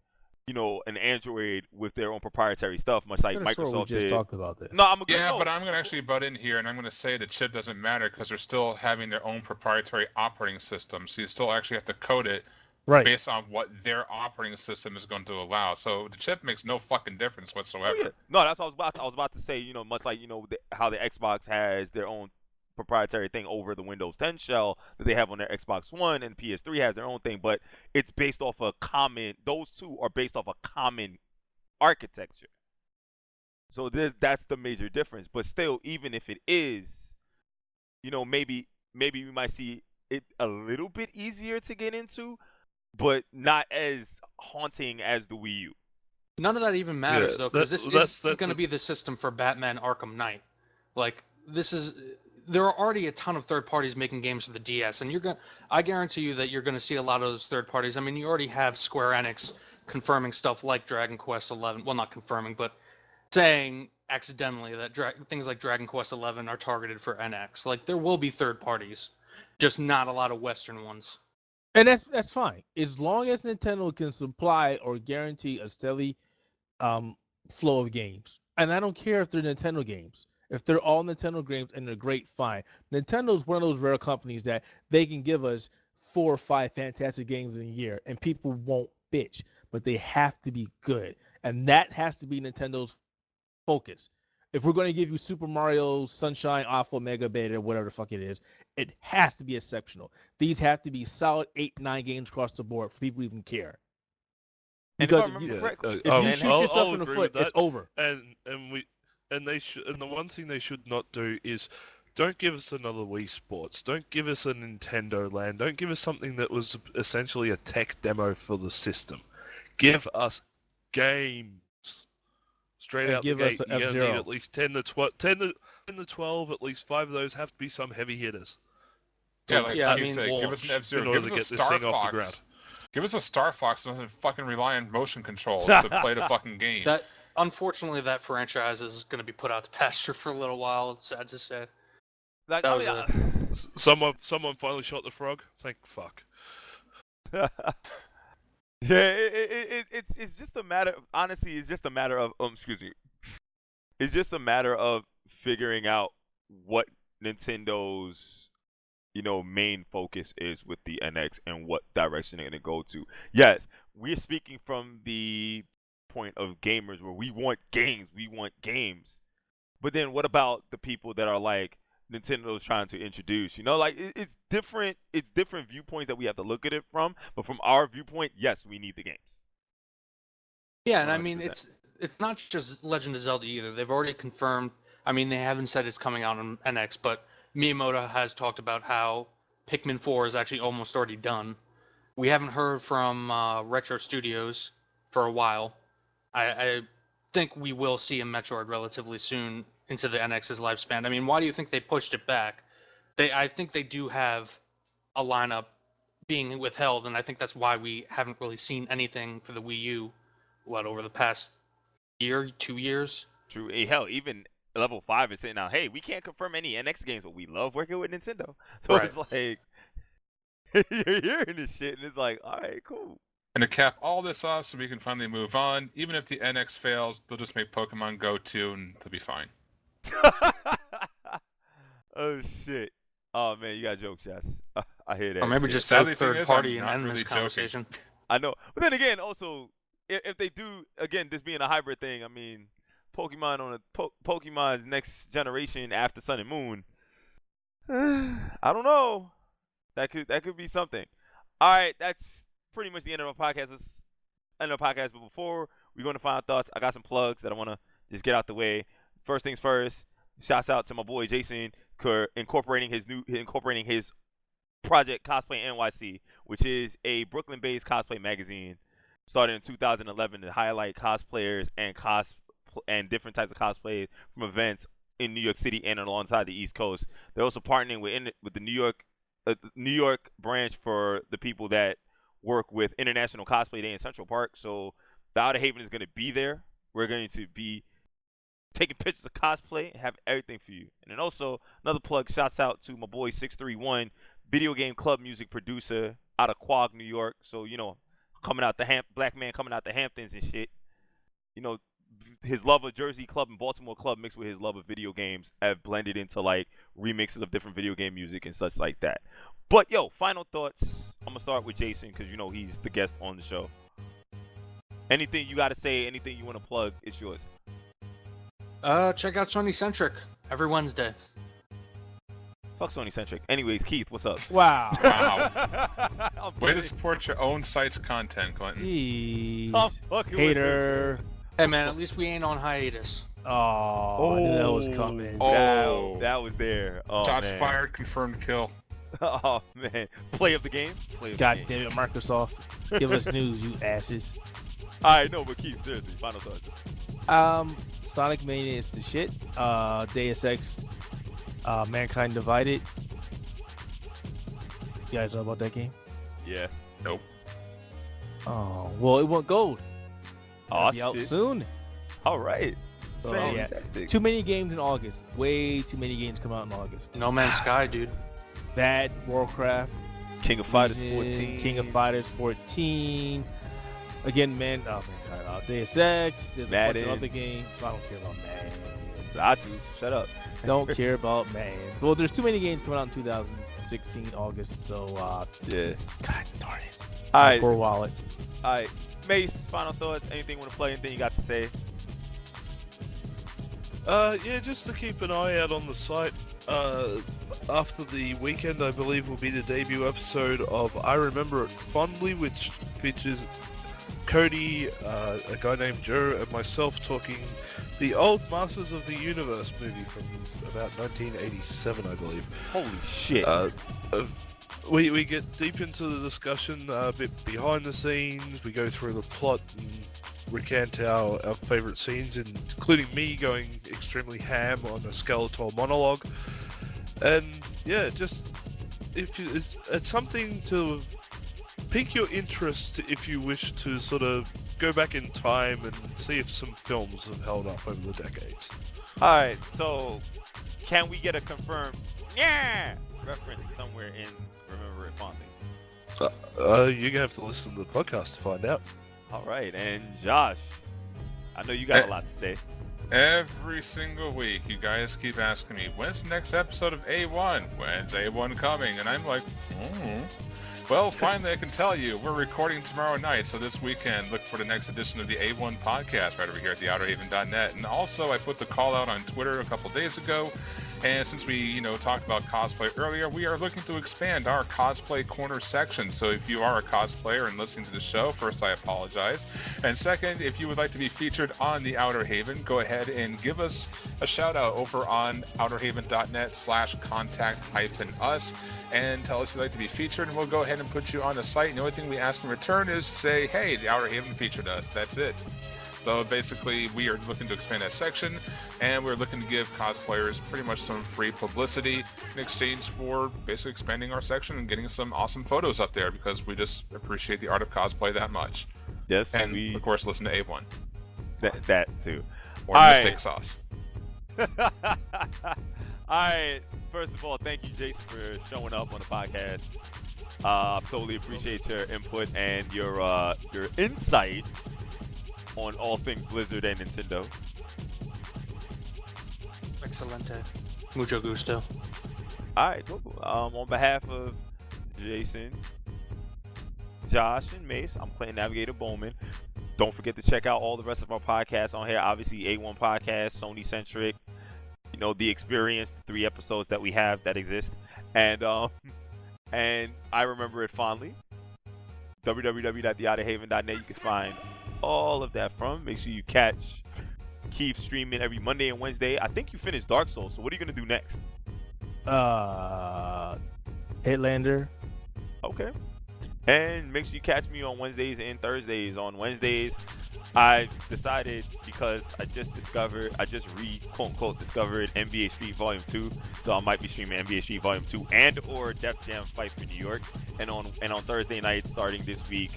an Android with their own proprietary stuff, much like Pretty sure we Microsoft just did? talked about this. No, I'm gonna Yeah, no. but I'm going to actually butt in here, and I'm going to say the chip doesn't matter because they're still having their own proprietary operating system. So you still actually have to code it Right. based on what their operating system is going to allow. So the chip makes no fucking difference whatsoever. Oh, yeah. No, that's what I was about to say. Much like how the Xbox has their own proprietary thing over the Windows 10 shell that they have on their Xbox One, and PS3 has their own thing, but it's based off a common. Those two are based off a common architecture. So that's the major difference. But still, even if it is, maybe we might see it a little bit easier to get into, but not as haunting as the Wii U. None of that even matters though, because this is going to a- be the system for Batman Arkham Knight. Like there are already a ton of third parties making games for the DS, and I guarantee you that you're going to see a lot of those third parties. I mean, you already have Square Enix confirming stuff like Dragon Quest 11. Well, not confirming, but saying accidentally that things like Dragon Quest 11 are targeted for NX. Like there will be third parties, just not a lot of Western ones. And that's fine, as long as Nintendo can supply or guarantee a steady flow of games. And I don't care if they're Nintendo games. If they're all Nintendo games and they're great, fine. Nintendo's one of those rare companies that they can give us 4 or 5 fantastic games in a year, and people won't bitch. But they have to be good, and that has to be Nintendo's focus. If we're going to give you Super Mario Sunshine, Alpha, Mega, Beta, whatever the fuck it is, it has to be exceptional. These have to be solid 8-9 games across the board for people to even care. And if I Because remember correctly, if you shoot yourself I'll in the agree foot, with it's that. over. And the one thing they should not do is, don't give us another Wii Sports. Don't give us a Nintendo Land. Don't give us something that was essentially a tech demo for the system. Give us games. Straight And out give the us gate, a you're going to F-Zero. need at least 10 to 12, at least 5 of those have to be some heavy hitters. Yeah, like Yeah, I you mean, say, give us an F-Zero. in order Give to us get a this Star thing off the Fox. ground. Give us a Star Fox and doesn't fucking rely on motion controls to play the fucking game. That unfortunately, that franchise is going to be put out to pasture for a little while. It's sad to say. like, That I was mean, Someone finally shot the frog? Thank fuck. yeah, it's just a matter. Honestly, it's just a matter of excuse me. It's just a matter of figuring out what Nintendo's main focus is with the NX and what direction they're gonna go to. Yes, we're speaking from the point of gamers where we want games, but then what about the people that are like, Nintendo's trying to introduce. You know, like it's different. It's different viewpoints that we have to look at it from. But from our viewpoint, yes, we need the games. Yeah, and I mean 100%. it's not just Legend of Zelda either. They've already confirmed. I mean, they haven't said it's coming out on NX, but Miyamoto has talked about how Pikmin 4 is actually almost already done. We haven't heard from Retro Studios for a while. I think we will see a Metroid relatively soon into the NX's lifespan. I mean, why do you think they pushed it back? I think they do have a lineup being withheld, and I think that's why we haven't really seen anything for the Wii U, over the past year, 2 years? True. Hey, hell, even Level 5 is saying now, hey, we can't confirm any NX games, but we love working with Nintendo. So Right. it's like, you're hearing this shit, and it's like, all right, cool. And to cap all this off so we can finally move on, even if the NX fails, they'll just make Pokemon Go 2 and they'll be fine. Oh, shit. Oh, man, you got jokes, Jess. I hear that. Or maybe shit. just Sadly, a thing third is, party I'm and not end really this joking. conversation. I know. But then again, also, if they do, again, this being a hybrid thing, I mean, Pokemon's next generation after Sun and Moon, I don't know. That could be something. All right, that's pretty much the end of our podcast. Let's end of the podcast. But before we go into final thoughts, I got some plugs that I want to just get out the way. First things first, shouts out to my boy Jason incorporating his project Cosplay NYC, which is a Brooklyn-based cosplay magazine started in 2011 to highlight cosplayers and different types of cosplays from events in New York City and alongside the East Coast. They're also partnering with the New York branch for the people that work with International Cosplay Day in Central Park. So the Outerhaven is going to be there. We're going to be taking pictures of cosplay and have everything for you. And then also another plug, shouts out to my boy 631, video game club music producer out of Quag, New York. So, you know, black man coming out the Hamptons and shit. You know, his love of Jersey club and Baltimore club mixed with his love of video games have blended into like remixes of different video game music and such like that. But yo, final thoughts. I'm gonna start with Jason because you know he's the guest on the show. Anything you gotta say, anything you want to plug, it's yours. Check out Sony Centric every Wednesday. Fuck Sony Centric. Anyways, Keith, what's up? Wow. Wow. Way to support your own site's content, Clinton. Jeez. I'm fucking with Hater. Hey man, at least we ain't on hiatus. Oh, I knew that was coming. Oh. That was there. Oh, Shots man. fired, confirmed kill. Oh man. Play of the game. God damn it, Microsoft. Give us news, you asses. Alright, no, but Keith, seriously, final thoughts. Sonic Mania is the shit. Deus Ex, Mankind Divided. You guys know about that game? Yeah. Nope. Oh, well, it went gold. Oh, It'll be out shit. soon. Alright. So, yeah. Fantastic. Too many games in August. Way too many games come out in August. No Man's Sky, dude. That, Warcraft, King of Fighters Legion, 14. King of Fighters 14. Again, Deus Ex. There's a bunch Madden. of other games. I don't care about Madden. I do. Shut up. Don't care about Madden. Well, there's too many games coming out in 2016 August. So, Yeah. God darn it. Alright. Poor wallet. Alright. Mace, final thoughts. Anything you want to play? Anything you got to say? Yeah, just to keep an eye out on the site. After the weekend, I believe, will be the debut episode of I Remember It Fondly, which features Cody, a guy named Joe, and myself talking the old Masters of the Universe movie from about 1987, I believe. Holy shit. We get deep into the discussion, a bit behind the scenes, we go through the plot and recant our favourite scenes, including me going extremely ham on a Skeletor monologue. And yeah, just it's something to pique your interest if you wish to sort of go back in time and see if some films have held up over the decades. Alright, so can we get a confirmed reference somewhere in Remember It Fondly? You're gonna have to listen to the podcast to find out. Alright, and Josh, I know you got a lot to say. Every single week, you guys keep asking me, when's the next episode of A1? When's A1 coming? And I'm like, Well, finally I can tell you, we're recording tomorrow night, so this weekend, look for the next edition of the A1 podcast right over here at theouterhaven.net. And also, I put the call out on Twitter a couple days ago. And since we, talked about cosplay earlier, we are looking to expand our cosplay corner section. So if you are a cosplayer and listening to the show, first, I apologize. And second, if you would like to be featured on the Outer Haven, go ahead and give us a shout out over on outerhaven.net/contact-us and tell us you'd like to be featured, and we'll go ahead and put you on the site. And the only thing we ask in return is to say, hey, the Outer Haven featured us. That's it. So basically, we are looking to expand that section, and we're looking to give cosplayers pretty much some free publicity in exchange for basically expanding our section and getting some awesome photos up there, because we just appreciate the art of cosplay that much. Yes, and of course, listen to A1. That too. Or All Mistake right. Sauce. Alright, first of all, thank you, Jason, for showing up on the podcast. Totally appreciate your input and your insight on all things Blizzard and Nintendo. Excelente. Mucho gusto. Alright, cool. On behalf of Jason, Josh, and Mace, I'm Clinton Navigator Bowman. Don't forget to check out all the rest of our podcasts on here. Obviously, A1 Podcast, Sony-centric. The experience, the 3 episodes that we have that exist. And I remember it fondly. www.theouterhaven.net. You can find all of that from. Make sure you catch Keith streaming every Monday and Wednesday. I think you finished Dark Souls, so what are you going to do next? Hitlander. Okay. And make sure you catch me on Wednesdays and Thursdays. On Wednesdays, I decided, because I just discovered NBA Street Volume 2, so I might be streaming NBA Street Volume 2 and or Def Jam Fight for New York. And on Thursday night, starting this week,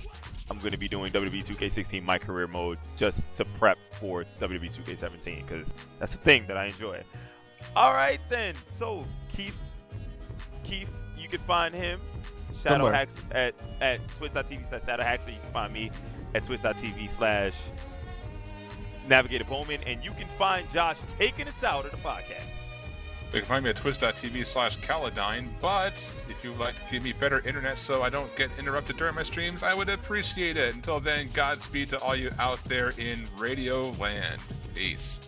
I'm going to be doing WWE 2K16 My Career Mode, just to prep for WWE 2K17, because that's the thing that I enjoy. All right, then. So, Keith, you can find him, Shadowhacks, at twitch.tv/Shadowhacks, or you can find me at twitch.tv/Navigator Bowman, and you can find Josh taking us out of the podcast. You can find me at twitch.tv/Caladine, but if you would like to give me better internet so I don't get interrupted during my streams, I would appreciate it. Until then, Godspeed to all you out there in Radio Land. Peace.